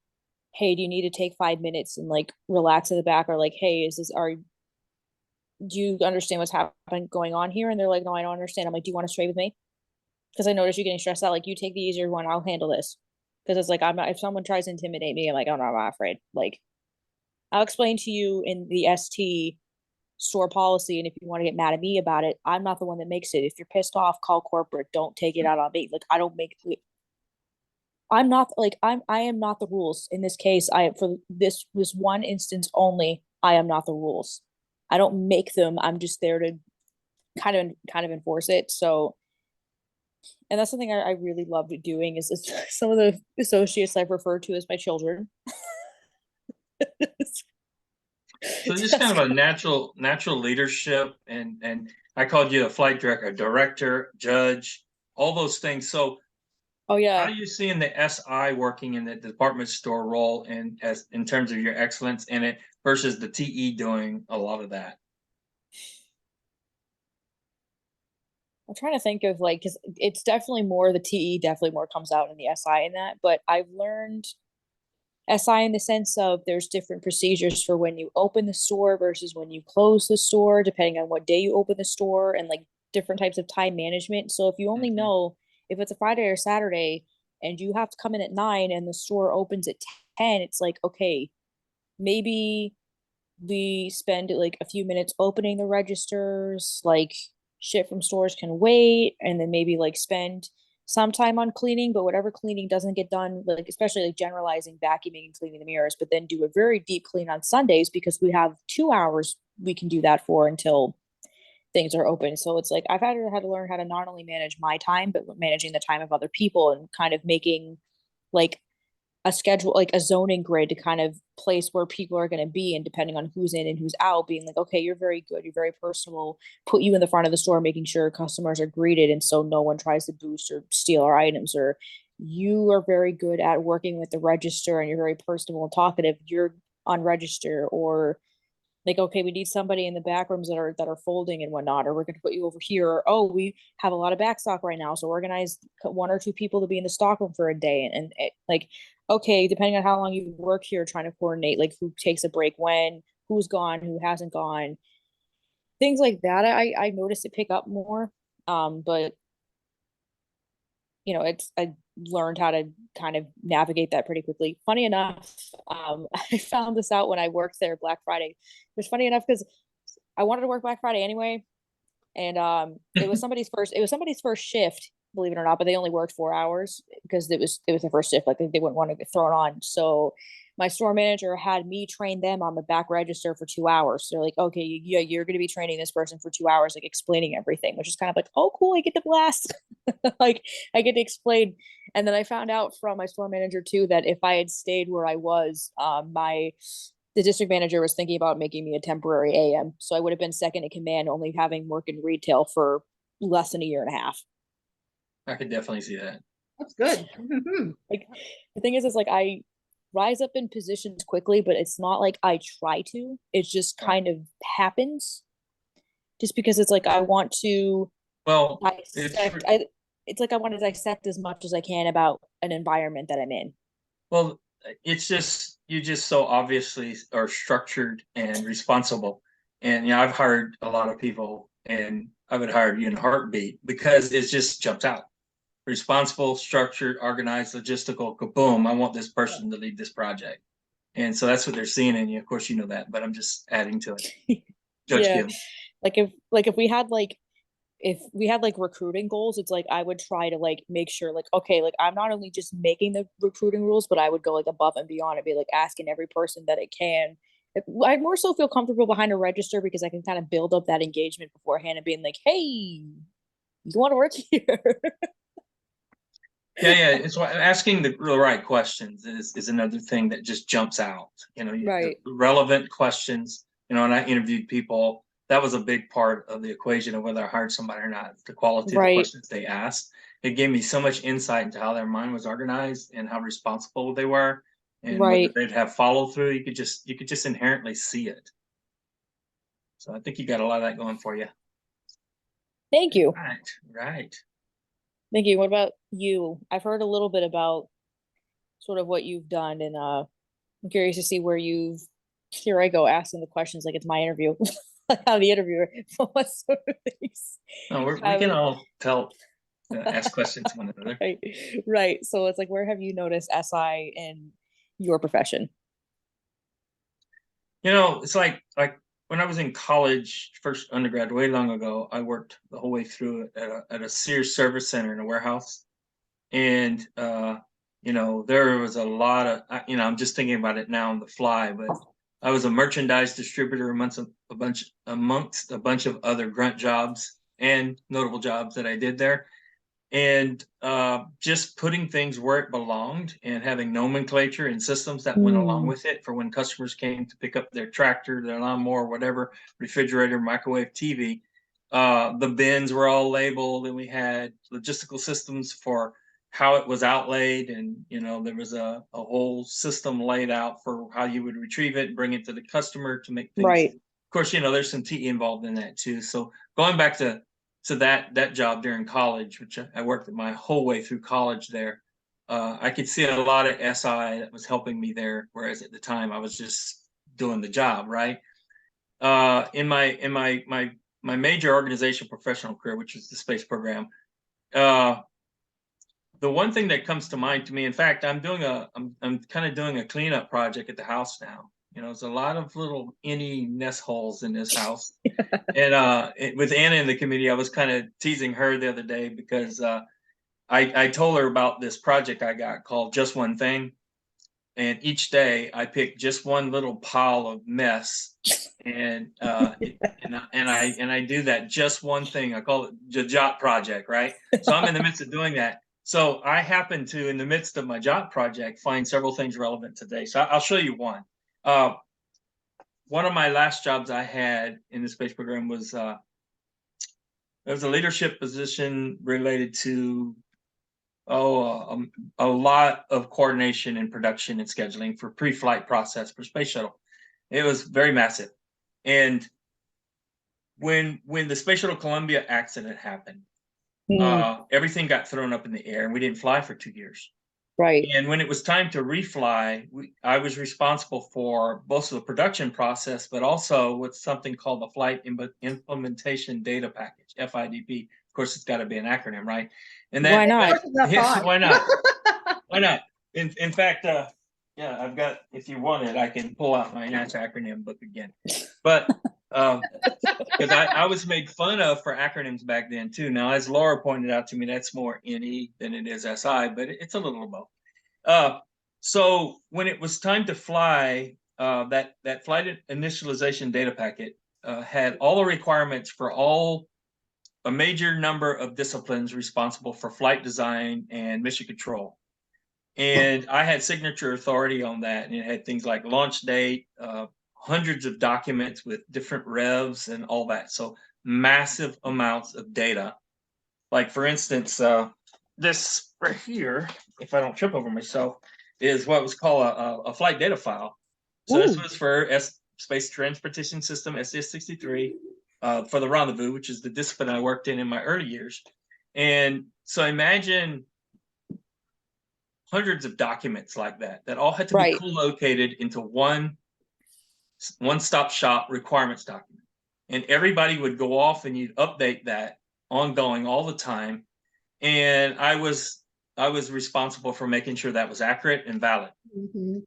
hey, do you need to take 5 minutes and like relax in the back? Or like, hey, do you understand what's happening going on here? And they're like, no, I don't understand. I'm like, do you want to trade with me? Because I notice you're getting stressed out. Like, you take the easier one, I'll handle this. Because it's like, I'm not, if someone tries to intimidate me, I'm like, oh no, I'm not afraid. Like, I'll explain to you in the ST store policy, and if you want to get mad at me about it, I'm not the one that makes it. If you're pissed off, call corporate. Don't take it out on me. Like, I don't make I'm not like I am not the rules in this case. I for this one instance only, I am not the rules. I don't make them. I'm just there to kind of enforce it. So, and that's something I really loved doing is some of the associates I've referred to as my children. So just kind of a natural leadership, and I called you a flight director, a director, judge, all those things. So Oh how yeah. are you seeing the SI working in the department store role and as in terms of your excellence in it versus the TE doing a lot of that? I'm trying to think of like, because it's definitely more the TE definitely more comes out in the SI in that, but I've learned SI in the sense of there's different procedures for when you open the store versus when you close the store, depending on what day you open the store, and like different types of time management. So if you only Mhm. know if it's a Friday or Saturday and you have to come in at 9 and the store opens at 10, it's like, okay, maybe we spend like a few minutes opening the registers, like shit from stores can wait, and then maybe like spend some time on cleaning, but whatever cleaning doesn't get done, like especially like generalizing vacuuming and cleaning the mirrors, but then do a very deep clean on Sundays because we have 2 hours we can do that for until things are open. So it's like I've had to learn how to not only manage my time, but managing the time of other people and kind of making like a schedule, like a zoning grid to kind of place where people are going to be, and depending on who's in and who's out, being like, okay, you're very good, you're very personable, put you in the front of the store, making sure customers are greeted and so no one tries to boost or steal our items, or you are very good at working with the register and you're very personable and talkative, you're on register, or like, okay, we need somebody in the back rooms that are folding and whatnot, or we're going to put you over here, or oh, we have a lot of back stock right now, so organize one or two people to be in the stock room for a day, and it, like, okay, depending on how long you work here, trying to coordinate like who takes a break when, who's gone, who hasn't gone, things like that. I noticed it pick up more, but it's I learned how to kind of navigate that pretty quickly. Funny enough, I found this out when I worked there Black Friday. It was funny enough because I wanted to work Black Friday anyway, and it was somebody's first shift, believe it or not, but they only worked 4 hours because it was the first shift. Like they wouldn't want to get thrown on. So my store manager had me train them on the back register for 2 hours. So they're like, okay, yeah, you're going to be training this person for 2 hours, like explaining everything, which is kind of like, oh, cool, I get to blast. Like I get to explain. And then I found out from my store manager too that if I had stayed where I was, the district manager was thinking about making me a temporary AM. So I would have been second in command, only having worked in retail for less than a year and a half. I could definitely see that. That's good. Mhm. Like the thing is like I rise up in positions quickly, but it's not like I try to. It just Right. kind of happens just because it's like I want to Well, it's dissect. It's like I want to dissect as much as I can about an environment that I'm in. well, it's just you just so obviously are structured and responsible. And I've hired a lot of people, and I would hire you in a heartbeat because it just jumps out. Responsible, structured, organized, logistical, kaboom. I want this person to lead this project. And so that's what they're seeing in you. Of course, you know that, but I'm just adding to it. Judge Yeah. Kim. Like if we had like recruiting goals, it's like I would try to like make sure like okay, like I'm not only just making the recruiting rules, but I would go like above and beyond and be like asking every person that I can. I more so feel comfortable behind a register because I can kind of build up that engagement beforehand and being like, hey, you want to work here? Yeah. It's why asking the right questions is another thing that just jumps out. The Right. relevant questions. And I interviewed people. That was a big part of the equation of whether I hired somebody or not. The quality of the Right. questions they asked. It gave me so much insight into how their mind was organized and how responsible they were, and whether Right. they'd have follow through. You could just inherently see it. So I think you got a lot of that going for you. Thank you. Right. Thank you. What about you? I've heard a little bit about sort of what you've done, and I'm curious to see where you've. Here I go asking the questions like it's my interview. Like how the interviewer. What sort of things? No, we can all ask questions to one another. Right, right. So it's like, where have you noticed SI in your profession? It's like when I was in college, first undergrad, way long ago, I worked the whole way through at a Sears service center in a warehouse. And there was a lot of I'm just thinking about it now on the fly, but I was a merchandise distributor amongst a bunch of other grunt jobs and notable jobs that I did there. And just putting things where it belonged and having nomenclature and systems that went along with it for when customers came to pick up their tractor, their lawnmower, whatever, refrigerator, microwave, TV. The bins were all labeled, and we had logistical systems for how it was outlaid, and there was a whole system laid out for how you would retrieve it and bring it to the customer to make things. Right. Of course, there's some TE involved in that too. So going back to that job during college, which I worked my whole way through college there, I could see a lot of SI that was helping me there, whereas at the time I was just doing the job, right? In my major organization professional career, which was the space program, the one thing that comes to mind to me, in fact, I'm kind of doing a cleanup project at the house now. There's a lot of little any nest holes in this house. And with Anna in the committee, I was kind of teasing her the other day because I told her about this project I got called Just One Thing. And each day I pick just one little pile of mess, and I do that just one thing. I call it the Jot Project, right? So I'm in the midst of doing that. So I happen to, in the midst of my Jot project, find several things relevant today. So I'll show you one. One of my last jobs I had in the space program was it was a leadership position related to a lot of coordination and production and scheduling for pre-flight process for space shuttle. It was very massive. And when the Space Shuttle Columbia accident happened, everything got thrown up in the air, and we didn't fly for 2 years. Right. And when it was time to refly, I was responsible for both of the production process, but also what's something called the Flight Implementation Data Package, FIDP. Of course, it's got to be an acronym, right? And that, Why not? why not? Why not? In fact, yeah, I've got, if you want it, I can pull out my NASA acronym book again. But because I was made fun of for acronyms back then too. Now, as Laura pointed out to me, that's more NE than it is SI, but it's a little of both. So when it was time to fly, that flight initialization data packet had all the requirements for a major number of disciplines responsible for flight design and mission control. And I had signature authority on that, and it had things like launch date, hundreds of documents with different revs and all that. So massive amounts of data. Like, for instance, this right here, if I don't trip over myself, is what was called a flight data file. So this was for Space Transportation System, SCS-63, for the Rendezvous, which is the discipline I worked in my early years. And so imagine hundreds of documents like that all had to be co-located into one-stop shop requirements document. And everybody would go off and you'd update that ongoing all the time. And I was responsible for making sure that was accurate and valid.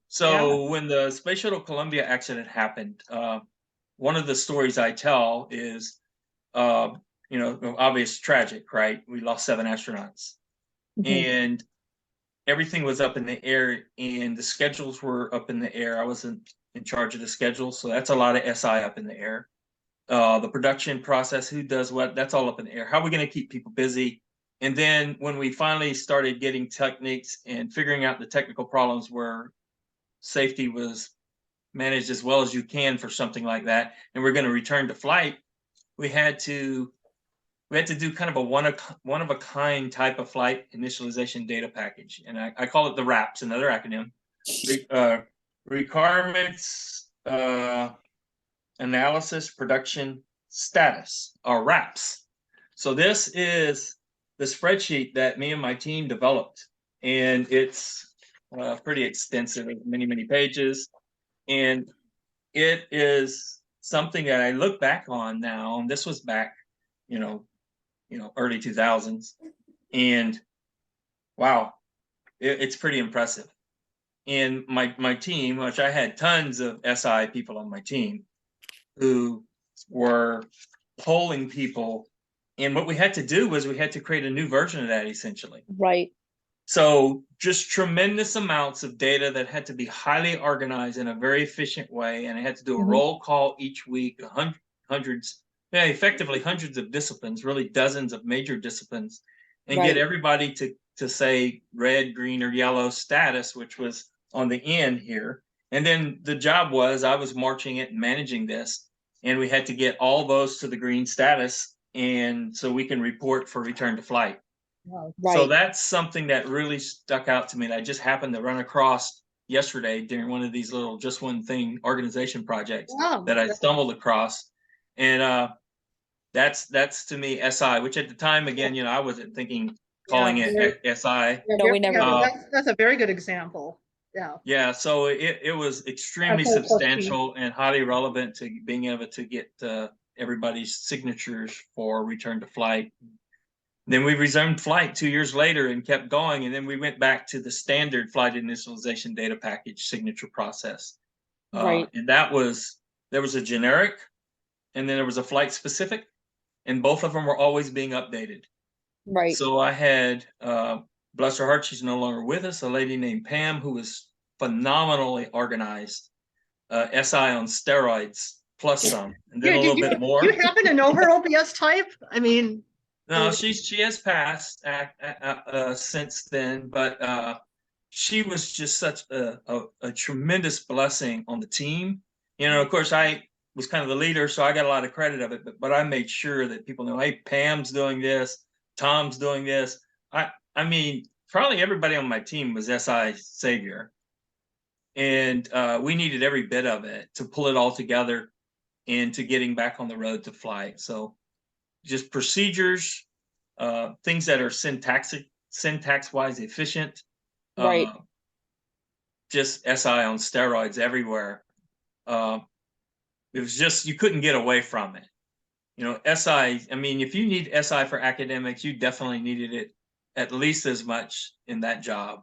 So when the Space Shuttle Columbia accident happened, one of the stories I tell is, obvious tragic, right? We lost 7 astronauts. And everything was up in the air, and the schedules were up in the air. I wasn't in charge of the schedule, so that's a lot of SI up in the air. The production process, who does what, that's all up in the air. How are we going to keep people busy? And then when we finally started getting techniques and figuring out the technical problems where safety was managed as well as you can for something like that, and we're going to return to flight, we had to do kind of a one of a kind type of flight initialization data package, and I call it the RAPS, another acronym. Requirements Analysis Production Status, or RAPS. So this is the spreadsheet that me and my team developed, and it's pretty extensive, many pages, and it is something that I look back on now, and this was back, early 2000s, and wow, it's pretty impressive. And my team, which I had tons of SI people on my team, who were polling people, and what we had to do was we had to create a new version of that, essentially. Right. So just tremendous amounts of data that had to be highly organized in a very efficient way, and I had to do a roll call each week, effectively hundreds of disciplines, really dozens of major disciplines, and get everybody to say red, green, or yellow status, which was on the end here. And then the job was I was marching it and managing this, and we had to get all those to the green status, and so we can report for return to flight. So that's something that really stuck out to me that I just happened to run across yesterday during one of these little just one thing organization projects that I stumbled across. And that's to me SI, which at the time, again, I wasn't calling it SI. No, we never did. That's a very good example. Yeah, so it was extremely substantial and highly relevant to being able to get everybody's signatures for return to flight. Then we resumed flight 2 years later and kept going, and then we went back to the standard flight initialization data package signature process. And there was a generic, and then there was a flight specific, and both of them were always being updated. So I had, bless her heart, she's no longer with us, a lady named Pam, who was phenomenally organized, SI on steroids plus some, and then a little bit more. Do you happen to know her OPS type? I mean, no, she has passed since then, but she was just such a tremendous blessing on the team. Of course, I was kind of the leader, so I got a lot of credit of it. But I made sure that people know, hey, Pam's doing this, Tom's doing this. I mean, probably everybody on my team was SI savior, and we needed every bit of it to pull it all together into getting back on the road to flight. So just procedures, things that are syntax-wise efficient, just SI on steroids everywhere. It was just, you couldn't get away from it. SI, I mean, if you need SI for academics, you definitely needed it at least as much in that job.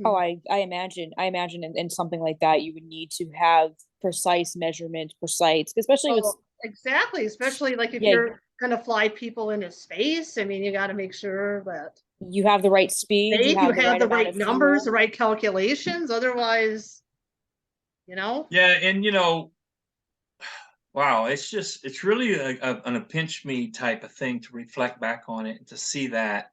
Oh, I imagine in something like that, you would need to have precise measurement, especially with exactly, especially like if you're going to fly people into space. I mean, you got to make sure that you have the right speed, you have the right numbers, the right calculations. Otherwise, Yeah, and wow, it's really a pinch me type of thing to reflect back on it and to see that.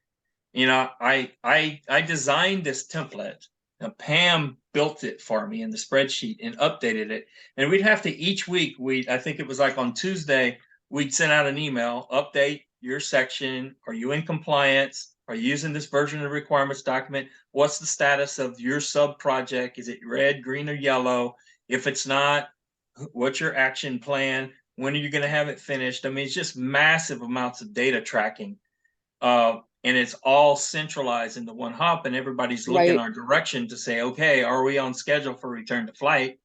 I designed this template. Now, Pam built it for me in the spreadsheet and updated it. And we'd have to each week, I think it was like on Tuesday, we'd send out an email, update your section. Are you in compliance? Are you using this version of the requirements document? What's the status of your sub project? Is it red, green, or yellow? If it's not, what's your action plan? When are you going to have it finished? I mean, it's just massive amounts of data tracking. And it's all centralized into one hop, and everybody's looking our direction to say, okay, are we on schedule for return to flight?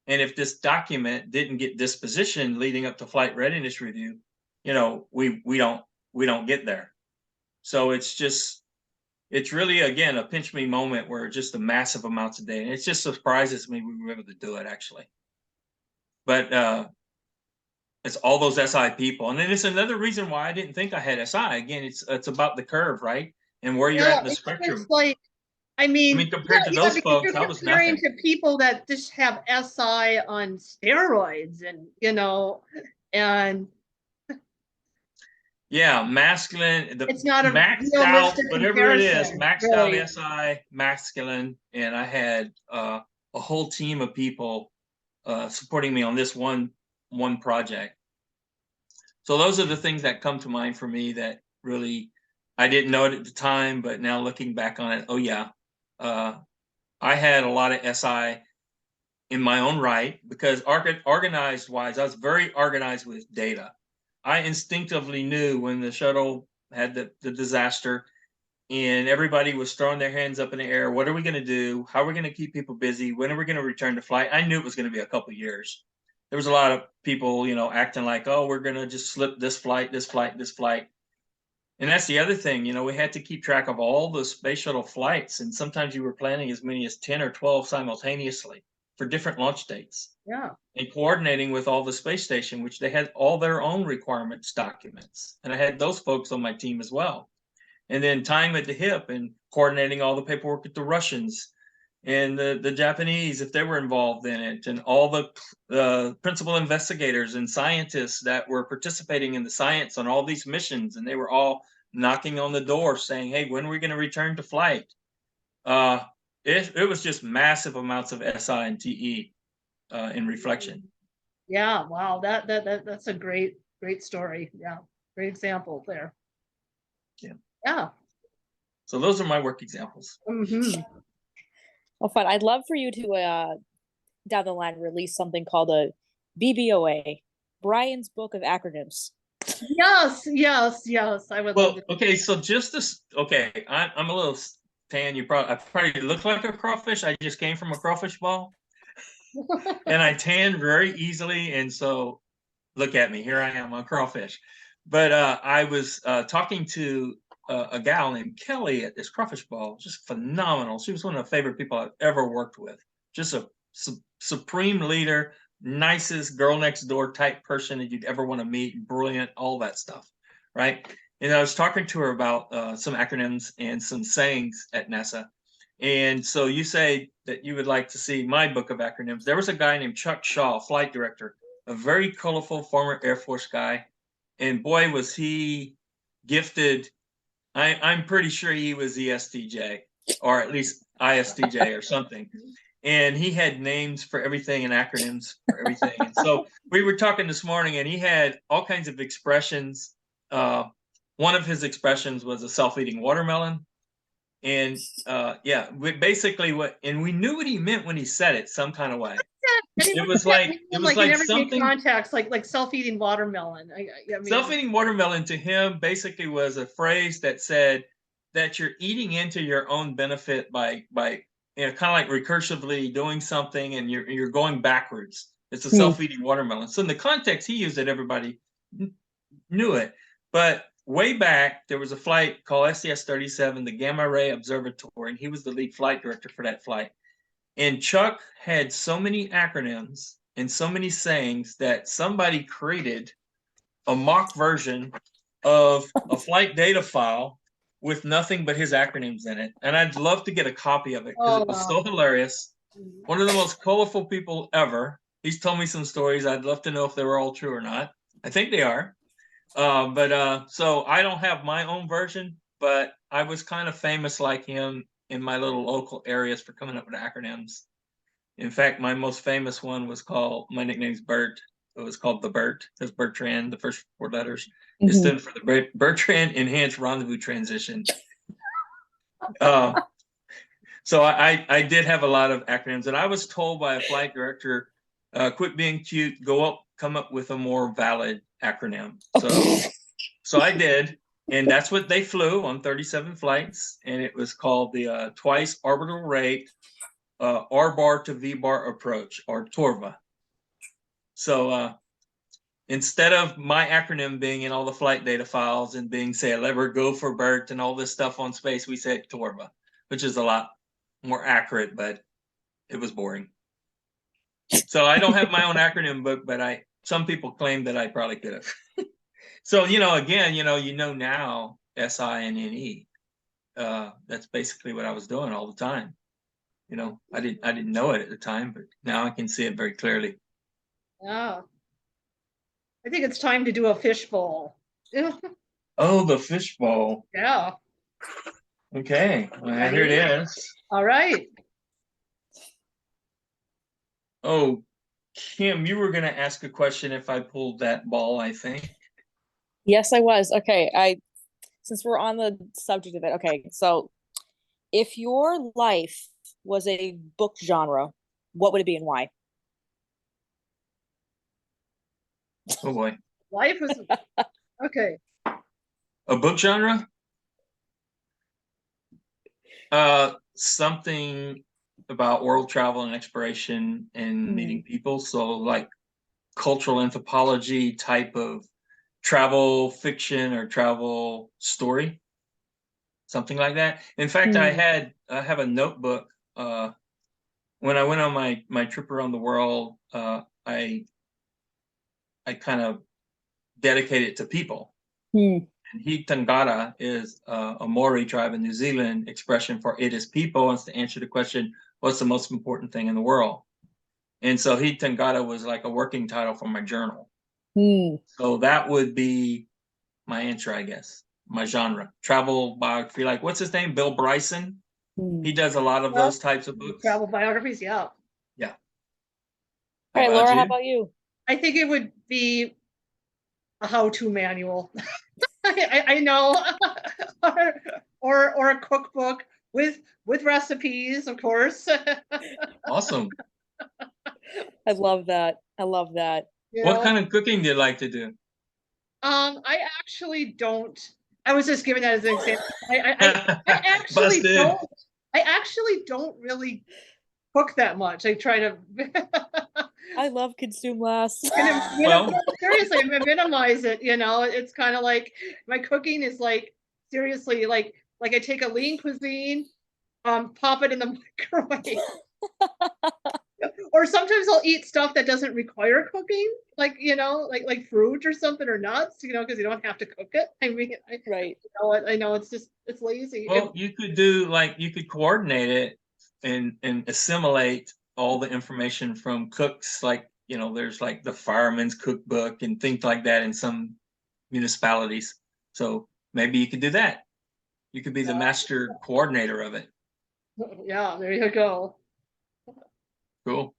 And if this document didn't get dispositioned leading up to flight readiness review, we don't get there. So it's really, again, a pinch me moment where just the massive amounts of data. And it just surprises me we were able to do it, actually. But it's all those SI people. And then it's another reason why I didn't think I had SI. Again, it's about the curve, right? And where you're at in the spectrum. It's like, I mean compared to those folks, I was nothing. To people that just have SI on steroids and yeah, masculine. It's not a maxed out, whatever it is, maxed out SI, masculine. And I had a whole team of people supporting me on this one project. So those are the things that come to mind for me that really I didn't know it at the time, but now looking back on it, oh yeah, I had a lot of SI in my own right, because organized wise, I was very organized with data. I instinctively knew when the shuttle had the disaster and everybody was throwing their hands up in the air. What are we going to do? How are we going to keep people busy? When are we going to return to flight? I knew it was going to be a couple of years. There was a lot of people, you know, acting like, oh, we're going to just slip this flight, this flight, this flight. And that's the other thing, you know, we had to keep track of all the space shuttle flights. And sometimes you were planning as many as 10 or 12 simultaneously for different launch dates. Yeah. And coordinating with all the space station, which they had all their own requirements documents. And I had those folks on my team as well. And then tying at the hip and coordinating all the paperwork with the Russians and the Japanese, if they were involved in it, and all the principal investigators and scientists that were participating in the science on all these missions, and they were all knocking on the door saying, hey, when are we going to return to flight? It was just massive amounts of SI and TE in reflection. Yeah. Wow. That's a great story. Yeah. Great example there. Yeah. Yeah. So those are my work examples. Mm-hmm. Well, fun. I'd love for you to down the line release something called a BBOA, Brian's Book of Acronyms. Yes. I would love Well, to. okay, so just this, okay, I'm a little tan. I probably look like a crawfish. I just came from a crawfish ball, and I tan very easily. And so, look at me, here I am, a crawfish. But I was talking to a gal named Kelly at this crawfish ball, just phenomenal. She was one of the favorite people I've ever worked with. Just a supreme leader, nicest girl next door type person that you'd ever want to meet, brilliant, all that stuff, right? And I was talking to her about some acronyms and some sayings at NASA. And so you say that you would like to see my book of acronyms. There was a guy named Chuck Shaw, flight director, a very colorful former Air Force guy. And boy, was he gifted. I'm pretty sure he was ESTJ, or at least ISTJ or something. And he had names for everything and acronyms for everything. And so we were talking this morning, and he had all kinds of expressions. One of his expressions was a self-eating watermelon. And yeah, basically and we knew what he meant when he said it some kind of way. It was like in everyday something context, like self-eating watermelon. I mean, self-eating watermelon to him basically was a phrase that said that you're eating into your own benefit by you know, kind of like recursively doing something, and you're going backwards. It's a self-eating watermelon. So in the context he used it, everybody knew it. But way back, there was a flight called STS-37, the Gamma Ray Observatory, and he was the lead flight director for that flight. And Chuck had so many acronyms and so many sayings that somebody created a mock version of a flight data file with nothing but his acronyms in it. And I'd love to get a copy of it because it was so hilarious. One of the most colorful people ever. He's told me some stories. I'd love to know if they were all true or not. I think they are. So I don't have my own version, but I was kind of famous like him in my little local areas for coming up with acronyms. In fact, my most famous one was called, my nickname's Bert. It was called the Bert, because Bertrand, the first 4 letters, it stood for the Bertrand Enhanced Rendezvous Transition. So I did have a lot of acronyms, and I was told by a flight director, quit being cute, come up with a more valid acronym. So I did, and that's what they flew on 37 flights, and it was called the Twice Orbital Rate R bar to V bar approach, or TORVA. So instead of my acronym being in all the flight data files and being, say, a lever go for Bert and all this stuff on space, we said TORVA, which is a lot more accurate, but it was boring. So I don't have my own acronym book, but some people claim that I probably could have. So, again, now SI and NE. That's basically what I was doing all the time. I didn't know it at the time, but now I can see it very clearly. Yeah. I think it's time to do a fishbowl. Oh, the fishbowl. Yeah. Okay. Well, here it is. All right. Oh, Kim, you were going to ask a question if I pulled that ball, I think. Yes, I was. Okay. Since we're on the subject of it, okay. So if your life was a book genre, what would it be and why? Oh boy. Life was okay. A book genre? Something about world travel and exploration and meeting people. So like cultural anthropology type of travel fiction or travel story, something like that. In fact, I have a notebook. When I went on my trip around the world, I kind of dedicated it to people. And he Tangata is a Maori tribe in New Zealand expression for it is people, and it's to answer the question, what's the most important thing in the world? And so he Tangata was like a working title for my journal. So that would be my answer, I guess. My genre, travel biography. Like, what's his name? Bill Bryson. He does a lot of those types of books. Travel biographies, yeah. Yeah. All right, Laura, how about you? I think it would be a how-to manual. I know, or a cookbook with recipes, of course. Awesome. I love that. I love that. What kind of cooking do you like to do? I actually don't. I was just giving that as an example. I actually don't. I actually don't really cook that much. I try to. I love consume less. Seriously, minimize it. You know, it's kind of like my cooking is like seriously like I take a lean cuisine, pop it in the microwave. Or sometimes I'll eat stuff that doesn't require cooking, like, you know, like fruit or something or nuts, you know, because you don't have to cook it. I mean, right. I know it's just it's lazy. Well, you could do like you could coordinate it and assimilate all the information from cooks, like, you know, there's like the fireman's cookbook and things like that in some municipalities. So maybe you could do that. You could be the master coordinator of it. Yeah, there you go. Cool.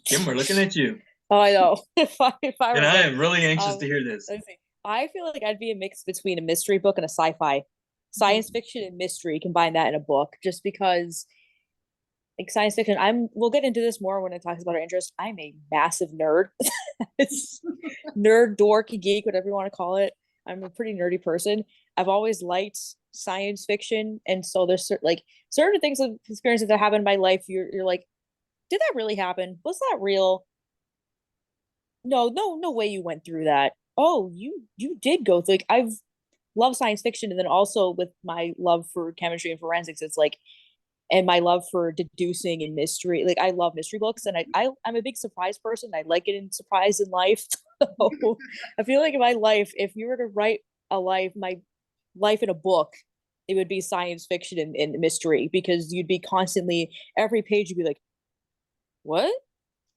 Kim, we're looking at you. Oh, I know. if I and I am really anxious to hear this. I feel like I'd be a mix between a mystery book and a sci-fi. Science fiction and mystery, combine that in a book, just because like science fiction, we'll get into this more when it talks about our interest. I'm a massive nerd. It's nerd, dork, geek, whatever you want to call it. I'm a pretty nerdy person. I've always liked science fiction, and so there's certain things of experiences that happen in my life. You're like, did that really happen? Was that real? No way you went through that. Oh, you did go through. Like, I've loved science fiction, and then also with my love for chemistry and forensics, it's like, and my love for deducing and mystery. Like, I love mystery books, and I'm a big surprise person. I like it in surprise in life. So I feel like in my life, if you were to write my life in a book, it would be science fiction and mystery, because you'd be constantly, every page you'd be like, what?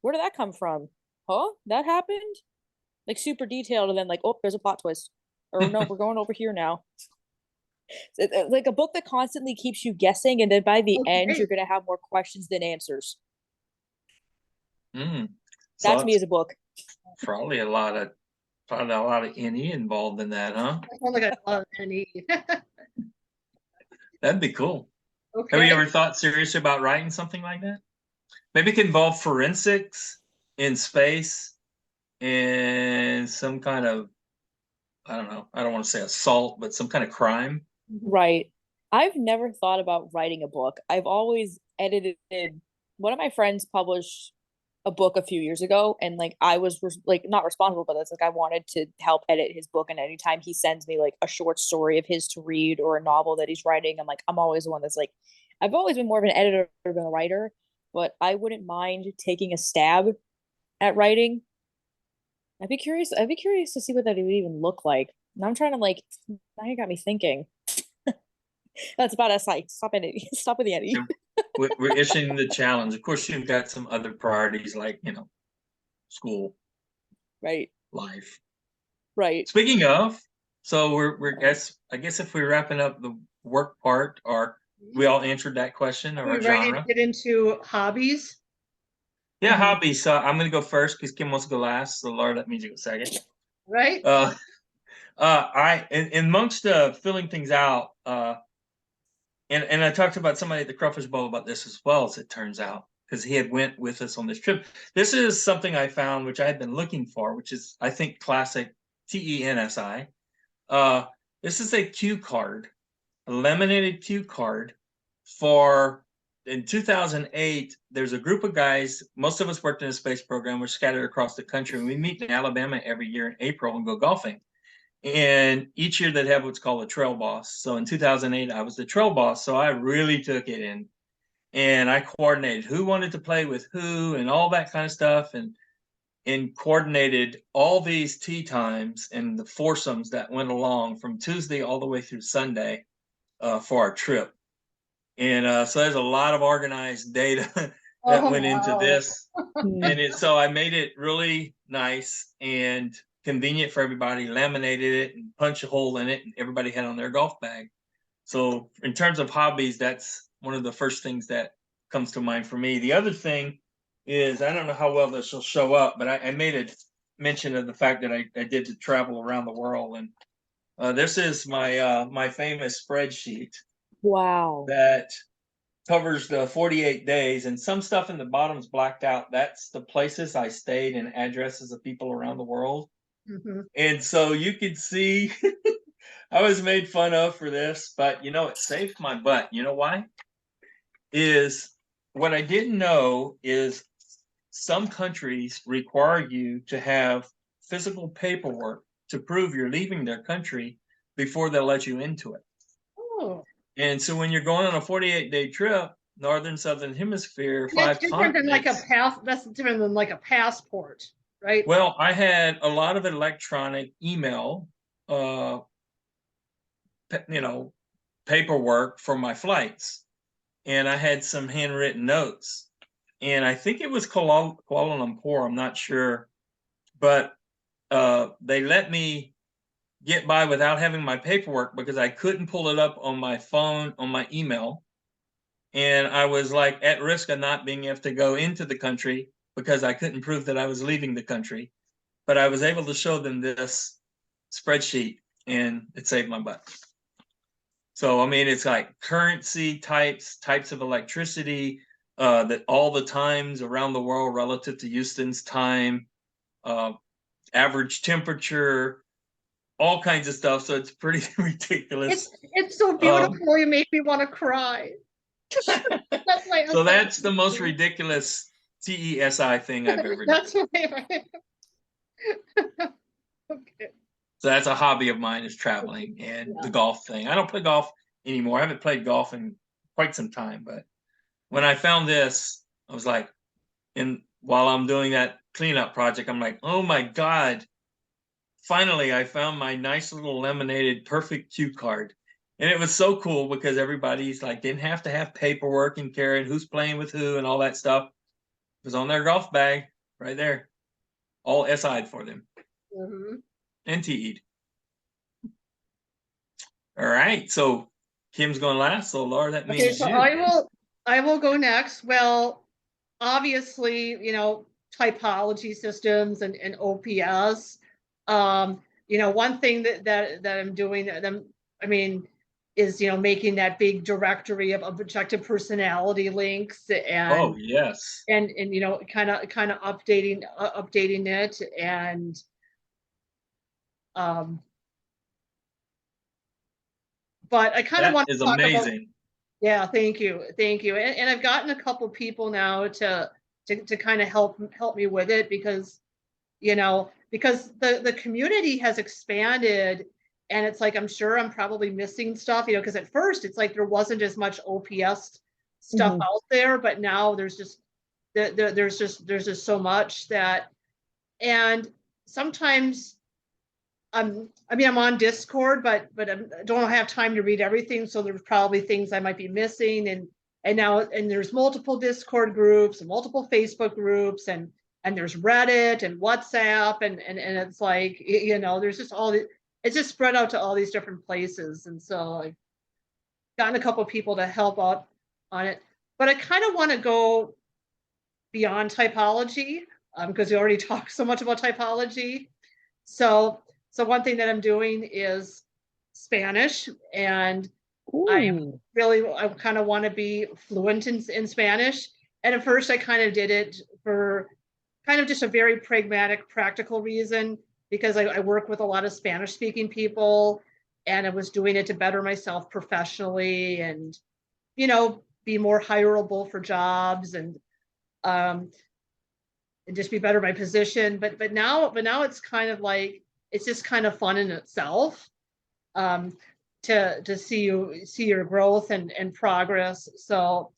Where did that come from? Huh? That happened? Like, super detailed, and then like, oh, there's a plot twist. Or no, we're going over here now. Like a book that constantly keeps you guessing, and then by the end, you're gonna have more questions than answers. That's me as a book. Probably a lot of NE involved in that, huh? I sound like a lot of NE. That'd be cool. Okay. Have you ever thought seriously about writing something like that? Maybe it could involve forensics in space and some kind of, I don't know, I don't want to say assault, but some kind of crime. Right. I've never thought about writing a book. I've always edited. One of my friends published a book a few years ago, and like I was like not responsible, but it's like I wanted to help edit his book, and anytime he sends me like a short story of his to read or a novel that he's writing, I'm always the one that's like, I've always been more of an editor than a writer, but I wouldn't mind taking a stab at writing. I'd be curious to see what that would even look like. Now I'm trying to like, now you got me thinking. That's about us. Like, stop with the Eddie. We're issuing the challenge. Of course, you've got some other priorities like, you know, school, right, life, right. Speaking of, so I guess if we're wrapping up the work part, or we all answered that question of our genre. Get into hobbies. Yeah, hobbies. So I'm going to go first because Kim wants to go last. So Laura, that means you go second. Right. Amongst filling things out, and I talked about somebody at the Crawfish Bowl about this as well, as it turns out, because he had went with us on this trip. This is something I found, which I had been looking for, which is, I think, classic TENSI. This is a cue card, a laminated cue card for, in 2008, there's a group of guys, most of us worked in a space program, we're scattered across the country, and we meet in Alabama every year in April and go golfing. And each year they'd have what's called a trail boss. So in 2008, I was the trail boss. So I really took it in and I coordinated who wanted to play with who and all that kind of stuff. And coordinated all these tee times and the foursomes that went along from Tuesday all the way through Sunday for our trip. And so there's a lot of organized data that went into this. So I made it really nice and convenient for everybody, laminated it and punched a hole in it, and everybody had on their golf bag. So in terms of hobbies, that's one of the first things that comes to mind for me. The other thing is, I don't know how well this will show up, but I made a mention of the fact that I did to travel around the world. And this is my my famous spreadsheet. Wow. That covers the 48 days, and some stuff in the bottom's blacked out. That's the places I stayed and addresses of people around the world. Mm-hmm. And so you could see I was made fun of for this, but you know, it saved my butt. You know why? Is what I didn't know is some countries require you to have physical paperwork to prove you're leaving their country before they'll let you into it. Oh. And so when you're going on a 48-day trip, northern, southern hemisphere, That's 5 different than like continents. that's different than like a passport, right? Well, I had a lot of electronic email, paperwork for my flights, and I had some handwritten notes. And I think it was Kuala Lumpur, I'm not sure, but they let me get by without having my paperwork because I couldn't pull it up on my phone, on my email. And I was like at risk of not being able to go into the country because I couldn't prove that I was leaving the country. But I was able to show them this spreadsheet and it saved my butt. So, I mean, it's like currency types of electricity, that all the times around the world relative to Houston's time, average temperature, all kinds of stuff. So it's pretty ridiculous. It's so beautiful. You make me want to cry. So that's the most ridiculous TESI thing I've ever done. That's right. Okay. So that's a hobby of mine, is traveling and the golf thing. I don't play golf anymore. I haven't played golf in quite some time, but when I found this, I was like, and while I'm doing that cleanup project, I'm like, oh my God, finally I found my nice little laminated perfect cue card. And it was so cool because everybody's like, didn't have to have paperwork and carrying who's playing with who and all that stuff. It was on their golf bag right there, all SI'd for them. Mm-hmm. And TE'd. All right, so Kim's going last, so Laura, that means Okay, so you. I will go next. Well, obviously, you know, typology systems and OPS. You know, one thing that I'm doing, I mean, is, you know, making that big directory of objective personality links and yes, and you know, kind of updating it and but I kind of want to talk amazing. about. Yeah, thank you. And I've gotten a couple people now to kind of help me with it because, you know, because the community has expanded, and it's like I'm sure I'm probably missing stuff, you know, because at first it's like there wasn't as much OPS stuff out there, but now there's just so much that, and sometimes I mean, I'm on Discord, but I don't have time to read everything. So there's probably things I might be missing. And now, and there's multiple Discord groups and multiple Facebook groups and there's Reddit and WhatsApp. And it's like, you know, there's just it's just spread out to all these different places. And so I've gotten a couple of people to help out on it, but I kind of want to go beyond typology because we already talked so much about typology. So one thing that I'm doing is Spanish, and I kind of want to be fluent in Spanish. And at first I kind of did it for kind of just a very pragmatic, practical reason, because I work with a lot of Spanish speaking people, and I was doing it to better myself professionally and, be more hireable for jobs um, and just be better my position. But now it's kind of like, it's just kind of fun in itself, um, to see your growth and progress. So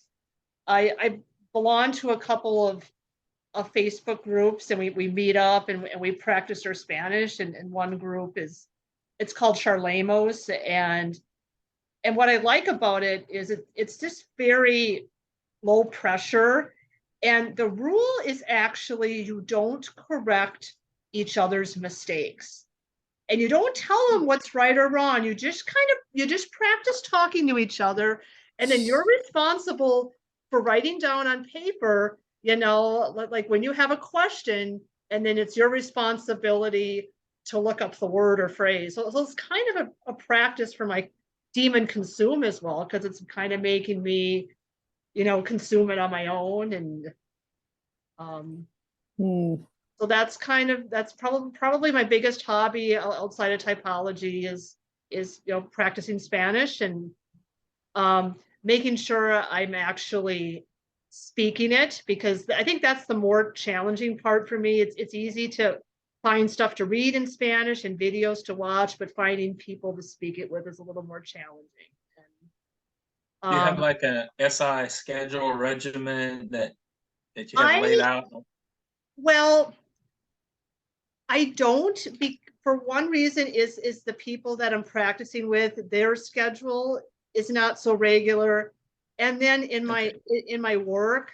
I belong to a couple of Facebook groups, and we meet up and we practice our Spanish. And one group it's called Charlemos, and what I like about it is it's just very low pressure. And the rule is actually you don't correct each other's mistakes. And you don't tell them what's right or wrong. You just practice talking to each other. And then you're responsible for writing down on paper, like when you have a question, and then it's your responsibility to look up the word or phrase. So it's kind of a practice for my demon consume as well, because it's kind of making me, consume it on my own. And so that's probably my biggest hobby outside of typology is practicing Spanish and making sure I'm actually speaking it, because I think that's the more challenging part for me. It's easy to find stuff to read in Spanish and videos to watch, but finding people to speak it with is a little more challenging. Do you have like a SI schedule regimen that you have laid out? Well, I don't, for one reason is the people that I'm practicing with, their schedule is not so regular. And then in my work,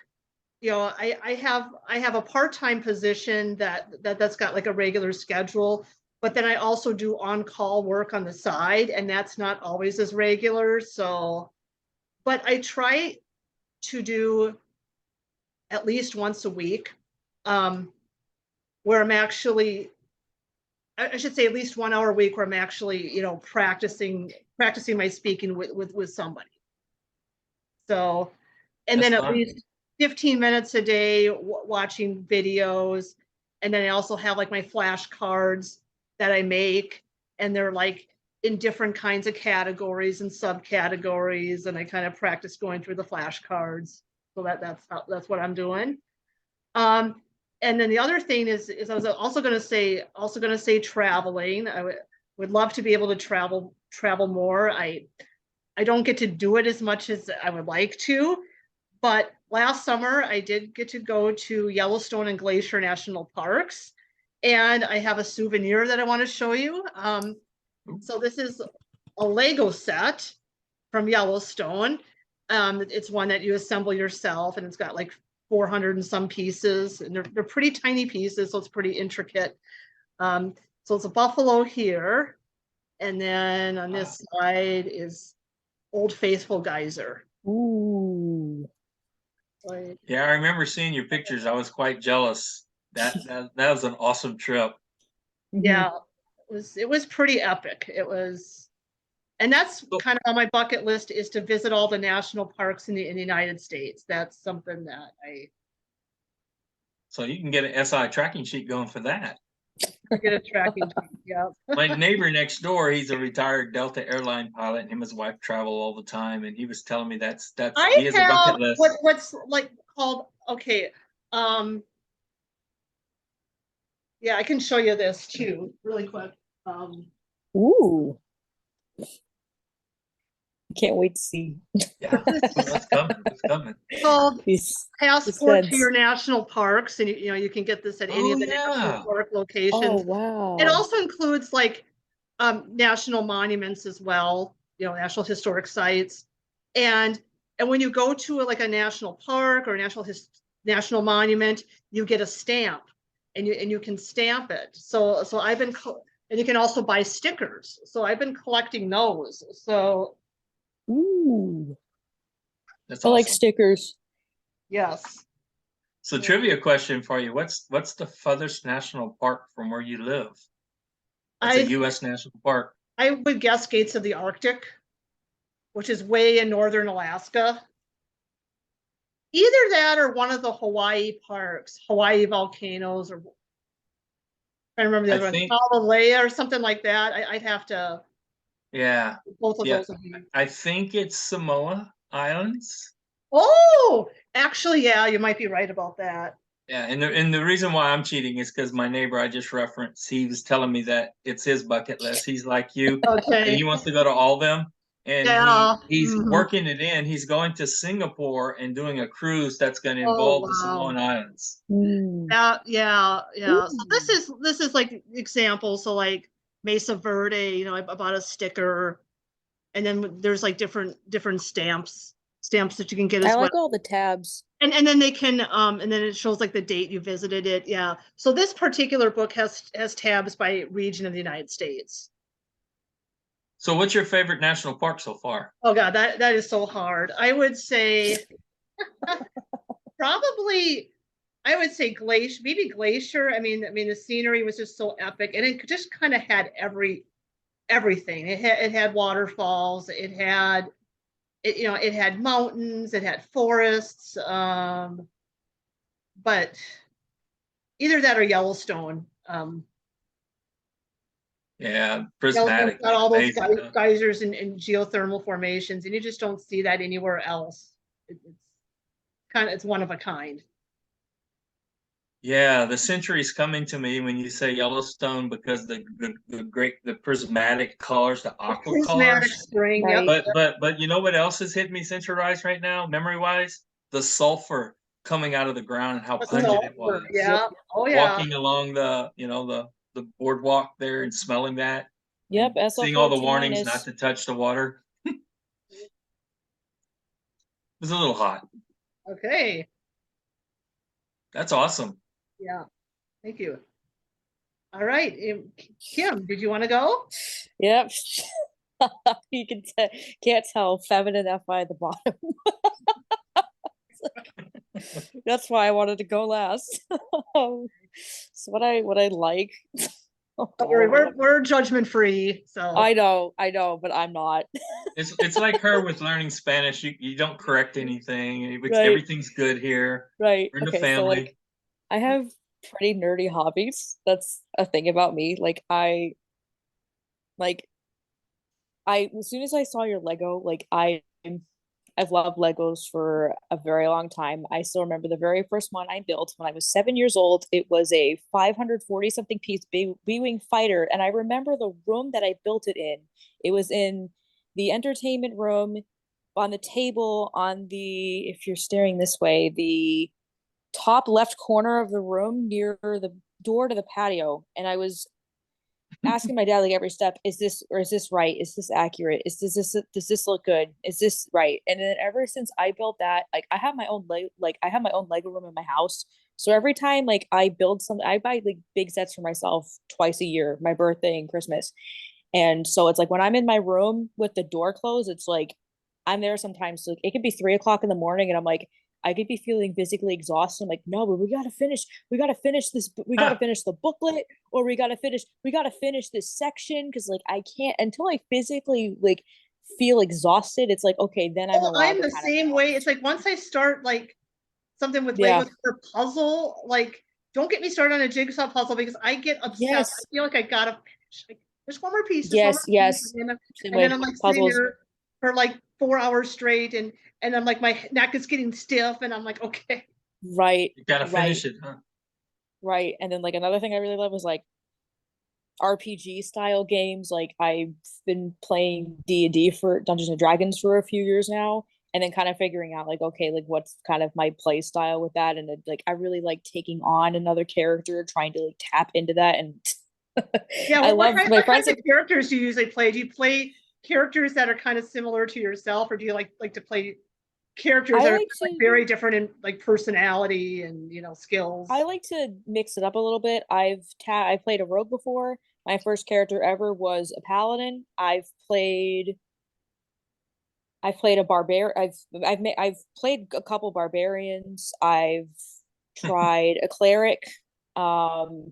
I have a part-time position that's got like a regular schedule, but then I also do on-call work on the side, and that's not always as regular. So, but I try to do at least once a week, where I'm actually, I should say at least 1 hour a week, where I'm actually, practicing my speaking with somebody. So, and That's then at fun. least 15 minutes a day watching videos. And then I also have like my flashcards that I make, and they're like in different kinds of categories and subcategories. And I kind of practice going through the flashcards. So that's what I'm doing. And then the other thing is I was also going to say traveling. I would love to be able to travel more. I don't get to do it as much as I would like to, but last summer I did get to go to Yellowstone and Glacier National Parks, and I have a souvenir that I want to show you. So this is a Lego set from Yellowstone. It's one that you assemble yourself, and it's got like 400 and some pieces, and they're pretty tiny pieces, so it's pretty intricate. So it's a buffalo here, and then on this side is Old Faithful Geyser. Ooh. Yeah, I remember seeing your pictures. I was quite jealous. That was an awesome trip. Yeah, it was pretty epic. It was, and that's kind of on my bucket list, is to visit all the national parks in the United States. That's something that So you can get an SI tracking sheet going for that. get a tracking sheet. Yeah. My neighbor next door, he's a retired Delta airline pilot, and him and his wife travel all the time. And he was telling me he has a bucket list. What's like called, okay. Yeah, I can show you this too, really quick. Ooh. Can't wait to see. Yeah, it's coming. It's coming. Called Passport to Your Sense. National Parks, and you can get this at any of the national park locations. Oh wow. It also includes like national monuments as well, national historic sites, and when you go to like a national park or a national monument, you get a stamp, and you can stamp it. So I've been, and you can also buy stickers. So I've been collecting those. So. Ooh. That's I awesome. like stickers. Yes. So trivia question for you. What's the furthest national park from where you live? It's a U.S. national park. I would guess Gates of the Arctic, which is way in northern Alaska. Either that or one of the Hawaii parks, Hawaii volcanoes, or I remember the I other one, think, Kalalea or something like that. I'd have to, yeah, both of yeah. those would be. I think it's Samoa Islands. Oh, actually, yeah, you might be right about that. Yeah, and the reason why I'm cheating is because my neighbor I just referenced, he was telling me that it's his bucket list. He's like you, and Okay. he wants to go to all of them. And Yeah. he's Mhm. working it in. He's going to Singapore and doing a cruise that's going to Oh, involve the wow. Samoan Islands. Mm. Yeah. So Ooh. this is like example. So like Mesa Verde, I bought a sticker, and then there's like different stamps that you can get I as well. like all the tabs. And then they can and then it shows like the date you visited it. Yeah. So this particular book has tabs by region of the United States. So, what's your favorite national park so far? Oh God, that is so hard. Probably I would say Glacier, maybe Glacier. I mean the scenery was just so epic, and it just kind of had everything. It had waterfalls, it had mountains, it had forests, but either that or Yellowstone. Yeah, Yellowstone's prismatic, got all those amazing, huh? geysers and geothermal formations, and you just don't see that anywhere else. It's one of a kind. Yeah, the century's coming to me when you say Yellowstone because the prismatic colors, the The aqua prismatic colors. spring, yep. Right. But you know what else has hit me century wise right now, memory wise? The sulfur coming out of the ground and how The pungent it sulfur, was. Yep. yeah. Oh yeah. Walking along the boardwalk there and smelling that Yep. and seeing all the SL14 warnings not minus. to touch the water. It was a little hot. Okay. That's awesome. Yeah. Thank you. All right. Kim, did you want to go? Yep. You can can't tell feminine FI at the bottom. That's why I wanted to go last. So what I like. Oh Don't worry, God. we're judgment free. So I know, but I'm not. It's like her with learning Spanish. You don't correct anything. Right, Everything's good here. right. We're in the Okay, so family. like I have pretty nerdy hobbies. That's a thing about me. Like I as soon as I saw your Lego, I've loved Legos for a very long time. I still remember the very first one I built when I was 7 years old. It was a 540 something piece B-Wing fighter. And I remember the room that I built it in. It was in the entertainment room on the table on the, if you're staring this way, the top left corner of the room near the door to the patio. And I was asking my dad like every step, is this right? Is this accurate? Does this look good? Is this right? And then ever since I built that, like I have my own Lego room in my house. So every time like I build something, I buy like big sets for myself twice a year, my birthday and Christmas. And so it's like when I'm in my room with the door closed, it's like I'm there sometimes. So it could be 3 o'clock in the morning, and I'm like, I could be feeling physically exhausted. I'm like, no, but we gotta finish this, we gotta Huh. finish the booklet, or we gotta finish this section because like I can't until I physically like feel exhausted. It's like okay, then I'm oh, allowed I'm to the kind of same way. It's like once I start like something with yeah, Legos or puzzle, like don't get me started on a jigsaw puzzle because I get obsessed. I yes, feel like I gotta finish. Like, just one more piece, just one yes, more piece, yes, same and then way I'm like sitting puzzles, there for like 4 hours straight, and I'm like my neck is getting stiff, and I'm like, okay. right, You gotta right, finish it, huh? right. And then like another thing I really love was like RPG style games. Like I've been playing D&D for Dungeons and Dragons for a few years now, and then kind of figuring out like okay, like what's kind of my play style with that, and like I really like taking on another character, trying to like tap into that, and Yeah, I what love kind my what friends kinds have of characters do you usually play? Do you play characters that are kind of similar to yourself, or do you like to play characters I that are like like to very different in like personality and I skills? like to mix it up a little bit. I played a rogue before. My first character ever was a paladin. I've played a barbar. I've played a couple barbarians. I've tried a cleric. Um,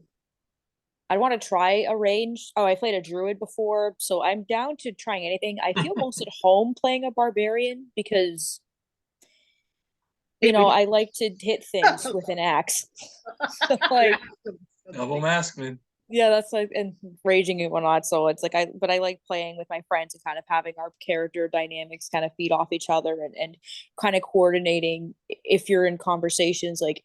I want to try a range. Oh, I played a druid before, so I'm down to trying anything. I feel most at home playing a barbarian because you know, I like to hit things with an axe. So, like, Double maskman. yeah, that's like, and raging and whatnot. So it's like but I like playing with my friends and kind of having our character dynamics kind of feed off each other, and kind of coordinating if you're in conversations, like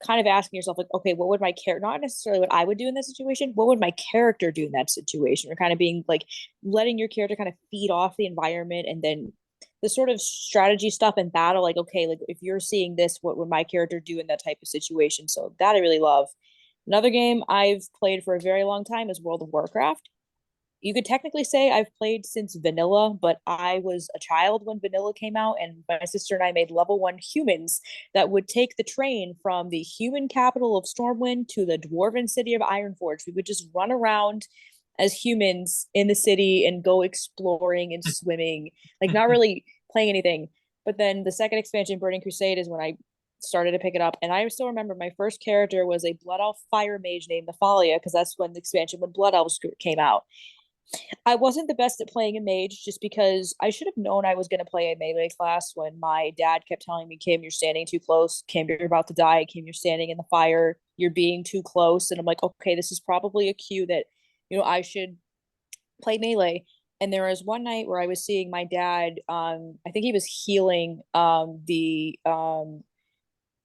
kind of asking yourself, like, okay, what would my character, not necessarily what I would do in that situation, what would my character do in that situation? Or kind of being like letting your character kind of feed off the environment, and then the sort of strategy stuff in battle, like, okay, like if you're seeing this, what would my character do in that type of situation? So that I really love. Another game I've played for a very long time is World of Warcraft. You could technically say I've played since vanilla, but I was a child when vanilla came out, and my sister and I made level 1 humans that would take the train from the human capital of Stormwind to the dwarven city of Ironforge. We would just run around as humans in the city and go exploring and swimming, like not really playing anything. But then the second expansion, Burning Crusade, is when I started to pick it up. And I still remember my first character was a Blood Elf fire mage named Nephalia, because that's when the expansion when Blood Elves came out. I wasn't the best at playing a mage, just because I should have known I was going to play a melee class when my dad kept telling me, Kim, you're standing too close. Kim, you're about to die. Kim, you're standing in the fire. You're being too close. And I'm like, okay, this is probably a cue that, you know, I should play melee. And there was one night where I was seeing my dad, I think he was healing the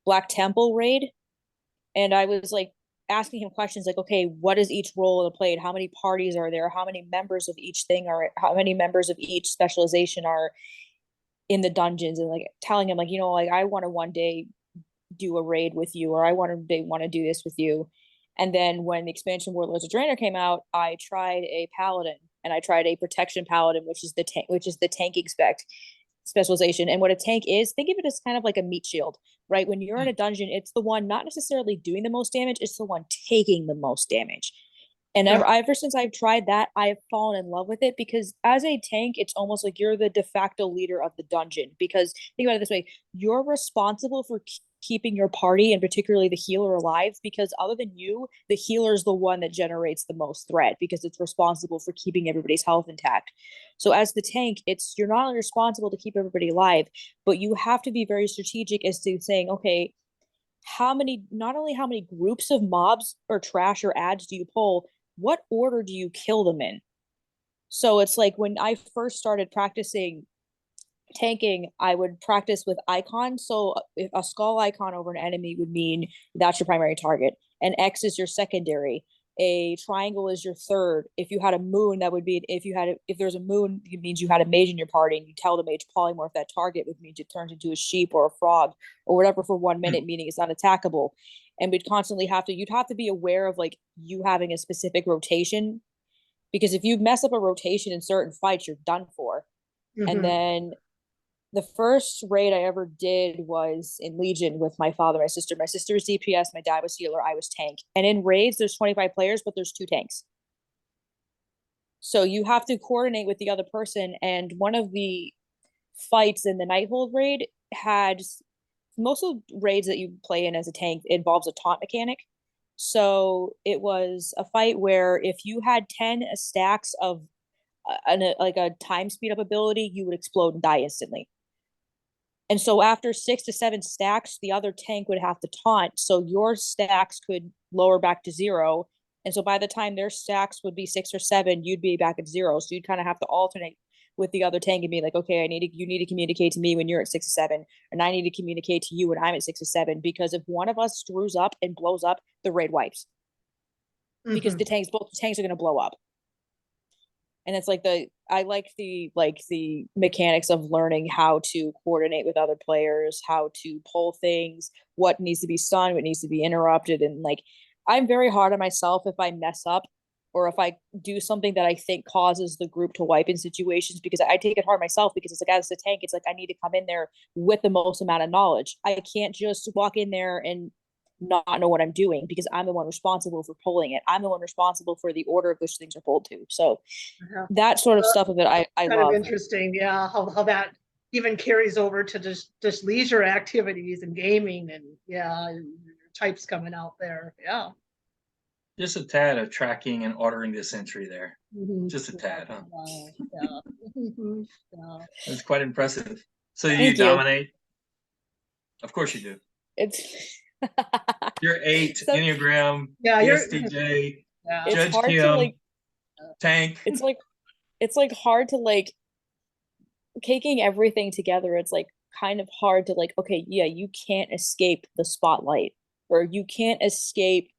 Black Temple raid. And I was like asking him questions like, okay, what is each role of the played? How many parties are there? How many members of each thing are, how many members of each specialization are in the dungeons? And like telling him, like, you know, like I want to one day do a raid with you, or I want to do this with you. And then when the expansion Warlords of Draenor came out, I tried a paladin, and I tried a protection paladin, which is the tanking specialization. And what a tank is, think of it as kind of like a meat shield, right? When you're in a dungeon, it's the one not necessarily doing the most damage, it's the one taking the most damage. And ever since I've tried that, I have fallen in love with it, because as a tank, it's almost like you're the de facto leader of the dungeon. Because think about it this way, you're responsible for keeping your party, and particularly the healer, alive, because other than you, the healer is the one that generates the most threat, because it's responsible for keeping everybody's health intact. So as the tank, you're not only responsible to keep everybody alive, but you have to be very strategic as to saying, okay, not only how many groups of mobs or trash or ads do you pull, what order do you kill them in? So it's like when I first started practicing tanking, I would practice with icons. So if a skull icon over an enemy would mean that's your primary target, an X is your secondary, a triangle is your third. If you had a moon, that would be if there's a moon, it means you had a mage in your party, and you tell the mage polymorph that target, which means it turns into a sheep or a frog or whatever for 1 minute, meaning it's not attackable. And you'd have to be aware of like you having a specific rotation, because if you mess up a rotation in certain fights, you're done for. Mm-hmm. And then the first raid I ever did was in Legion with my father, my sister. My sister was DPS, my dad was healer, I was tank. And in raids, there's 25 players, but there's 2 tanks. So you have to coordinate with the other person. And one of the fights in the Nighthold raid had, most of the raids that you play in as a tank involves a taunt mechanic. So it was a fight where if you had 10 stacks of like a time speed up ability, you would explode and die instantly. And so after 6 to 7 stacks, the other tank would have to taunt, so your stacks could lower back to 0. And so by the time their stacks would be 6 or 7, you'd be back at 0. So you'd kind of have to alternate with the other tank and be like, okay, you need to communicate to me when you're at 6 or 7, and I need to communicate to you when I'm at 6 or 7, because if one of us screws up and blows up, the raid wipes. Mm-hmm. Because both tanks are going to blow up. And it's like I like the mechanics of learning how to coordinate with other players, how to pull things, what needs to be stunned, what needs to be interrupted. And like, I'm very hard on myself if I mess up, or if I do something that I think causes the group to wipe in situations, because I take it hard myself, because it's like, as a tank, it's like I need to come in there with the most amount of knowledge. I can't just walk in there and not know what I'm doing, because I'm the one responsible for pulling it. I'm the one responsible for the order of which things are pulled to. So that sort of stuff of it, I kind love. Of interesting, yeah, how that even carries over to just leisure activities and gaming, and types coming out there. Yeah. Just a tad of tracking and ordering this entry there. Mm-hmm. Just a tad, huh? Yeah. It's quite impressive. So you dominate? Of course you do. It's You're 8, so Enneagram, Yeah, you're, ESTJ, yeah. it's Judge hard to Kim, like Tank. it's like hard to like taking everything together. It's like kind of hard to like, okay, yeah, you can't escape the spotlight, or you can't escape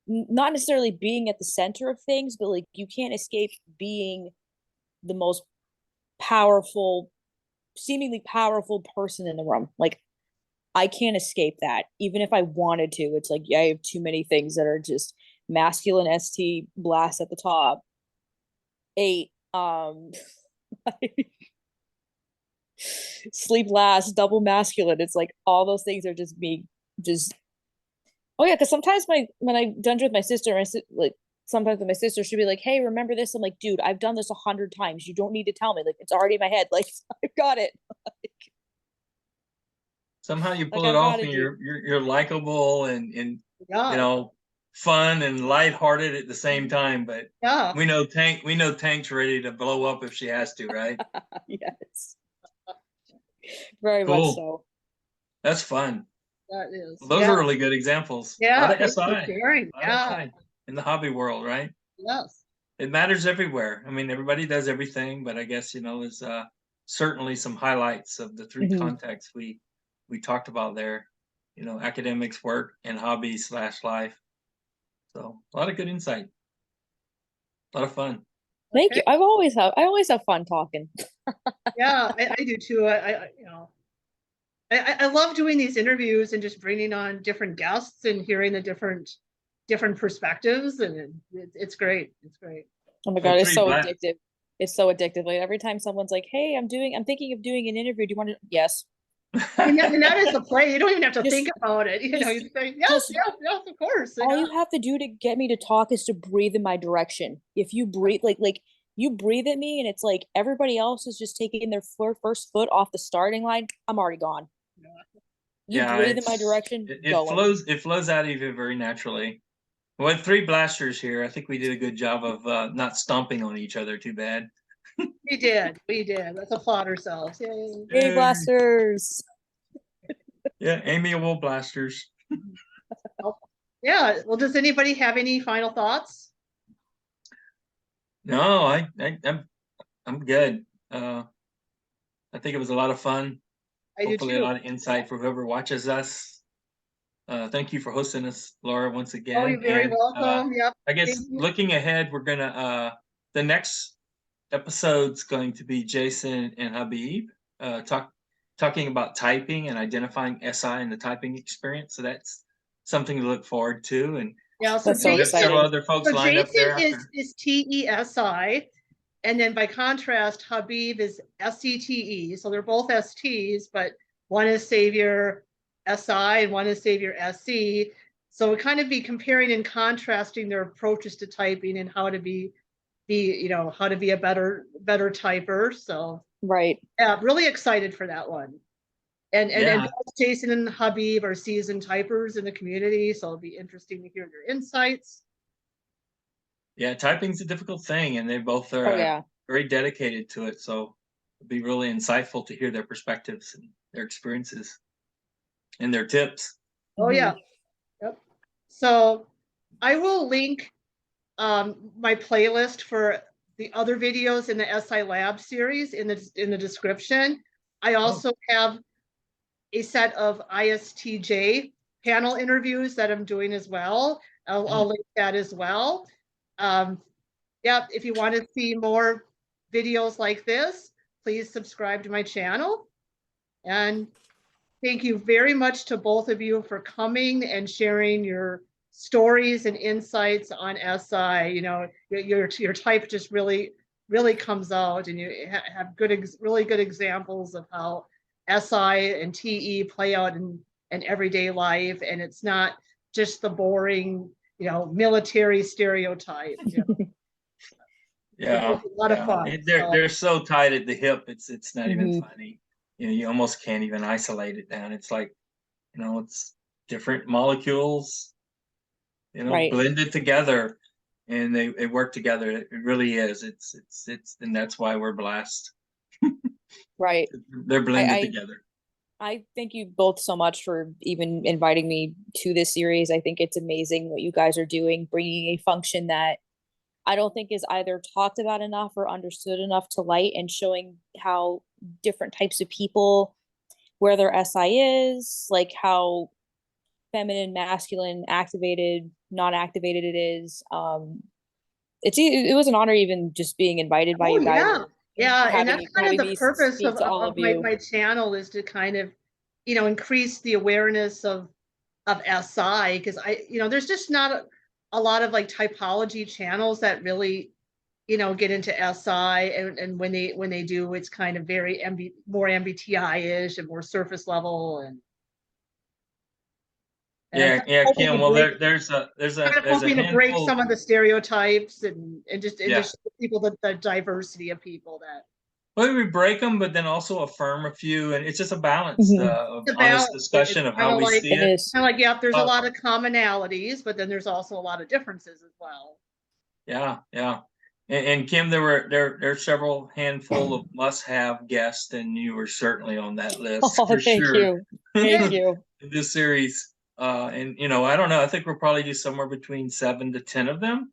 not necessarily being at the center of things, but like you can't escape being the most powerful, seemingly powerful person in the room. Like I can't escape that. Even if I wanted to, it's like, yeah, I have too many things that are just masculine ST blast at the top. 8, sleep last, double masculine. It's like all those things are just me, just oh yeah. Because sometimes when I dungeon with my sister, like sometimes with my sister, she'd be like, "Hey, remember this?" I'm like, "Dude, I've done this 100 times. You don't need to tell me. Like it's already in my head. Like I've got it. Somehow you Like pull it I've got off, it, and dude." you're likable and Yeah. fun and lighthearted at the same time. But Yeah. we know Tank's ready to blow up if she has to, right? Yes, very much Cool. so. That's fun. That is. Well, those Yeah. are really good examples. A Yeah. lot of Thanks for SI, sharing. a lot of Yeah. SI in the hobby world, right? Yes. It matters everywhere. I mean, everybody does everything, but I guess there's certainly some highlights of the 3 Mhm. contexts we talked about there. Academics, work, and hobby/life. So a lot of good insight, a lot of fun. Thank Okay. you. I always have fun talking. Yeah, I do too. I love doing these interviews and just bringing on different guests and hearing the different perspectives, and it's great. It's great. Oh my Well, God, it's three so black. addictive. It's so addictive. Like every time someone's like, "Hey, I'm thinking of doing an interview. Do you want to?" Yes. And that is the play. You don't even have to think Just about it. You just say yes, just yes, yes, of course. all you have to do to get me to talk is to breathe in my direction. If you breathe like you breathe at me and it's like everybody else is just taking their first foot off the starting line, I'm already gone. You Yeah, breathe in my direction, it going. flows out of you very naturally. With 3 blasters here, I think we did a good job of not stomping on each other too bad. We did. We did. Let's applaud ourselves. Yay. Yay, blasters. Yeah, amiable blasters. Yeah. Well, does anybody have any final thoughts? No, I'm good. I think it was a lot of fun. I do Hopefully a too. lot of insight for whoever watches us. Thank you for hosting us, Laura, once Oh, again. you're very And welcome. Yep. I Thank guess you. looking ahead, we're gonna the next episode's going to be Jason and Habib talking about typing and identifying SI in the typing experience. So that's something to look forward to. And Yeah. So That's so we have several exciting. other folks So lined up Jason thereafter. is TESI, and then by contrast, Habib is SCTE. So they're both STs, but one is Savior SI and one is Savior SC. So we kind of be comparing and contrasting their approaches to typing and how to be how to be a better typer. So Right. yeah, really excited for that one. And Yeah, both Jason and Habib are seasoned typers in the community, so it'll be interesting to hear their insights. yeah, typing's a difficult thing, and they both are Oh yeah. very dedicated to it. So it'll be really insightful to hear their perspectives and their experiences and their tips. Oh Mhm. yeah. Yep. So I will link my playlist for the other videos in the SI Lab series in the description. I also have a set of ISTJ panel interviews that I'm doing as well. I'll link that as well. Yeah, if you want to see more videos like this, please subscribe to my channel. And thank you very much to both of you for coming and sharing your stories and insights on SI. Your type just really comes out, and you have really good examples of how SI and TE play out in everyday life, and it's not just the boring, military stereotype. Yeah, It's a lot of fun. they're so tight at the hip. It's not even Mhm. funny. You almost can't even isolate it down. It's like it's different molecules, Right. blended together, and they work together. It really is. And that's why we're blessed. Right. They're blended I together. I thank you both so much for even inviting me to this series. I think it's amazing what you guys are doing, bringing a function that I don't think is either talked about enough or understood enough to light, and showing how different types of people, where their SI is, like how feminine, masculine, activated, not activated it is. It was an honor even just being invited by Oh, you guys, yeah. Yeah, and that's kind of having the me purpose speak of, to of, all of of my, you. my channel, is to kind of, increase the awareness of SI, because there's just not a lot of like typology channels that really, get into SI, and when they do, it's kind of very more MBTI-ish and more surface level, and I'm Yeah, yeah, Kim. Well, there's a kind of there's a hoping to break handful. some of the stereotypes, and just Yeah. show people the diversity of people, that Well, we break them, but then also affirm a few, and it's just a balance Mhm. of the honest balance. It's discussion of kind how of we like see It it. is. yep, there's a Uh, lot of commonalities, but then there's also a lot of differences as well. yeah, yeah. And Kim, there's several handful of must-have guests, and you were certainly on that list Oh, for thank sure. you. Thank you. This series, and I don't know. I think we'll probably do somewhere between 7 to 10 of them,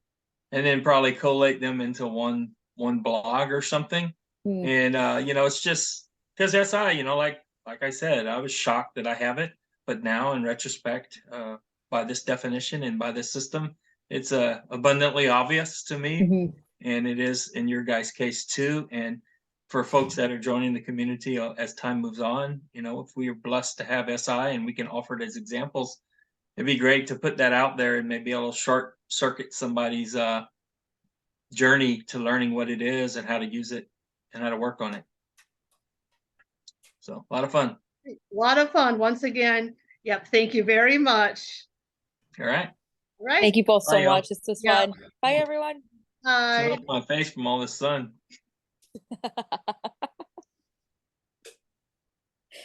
and then probably collate them into one blog or something. Mm. And it's just because SI, like I said, I was shocked that I have it, but now in retrospect, by this definition and by this system, it's abundantly obvious to me, Mhm. and it is in your guys' case too. And for folks that are joining the community as time moves on, if we are blessed to have SI and we can offer it as examples, it'd be great to put that out there, and maybe it'll short circuit somebody's journey to learning what it is and how to use it and how to work on it. So a lot of fun. A lot of fun. Once again, yep, thank you very much. All right. All right. Thank you both Bye, so y'all. much. This was Yeah. fun. Bye, everyone. Chilling Bye. up my face from all this sun.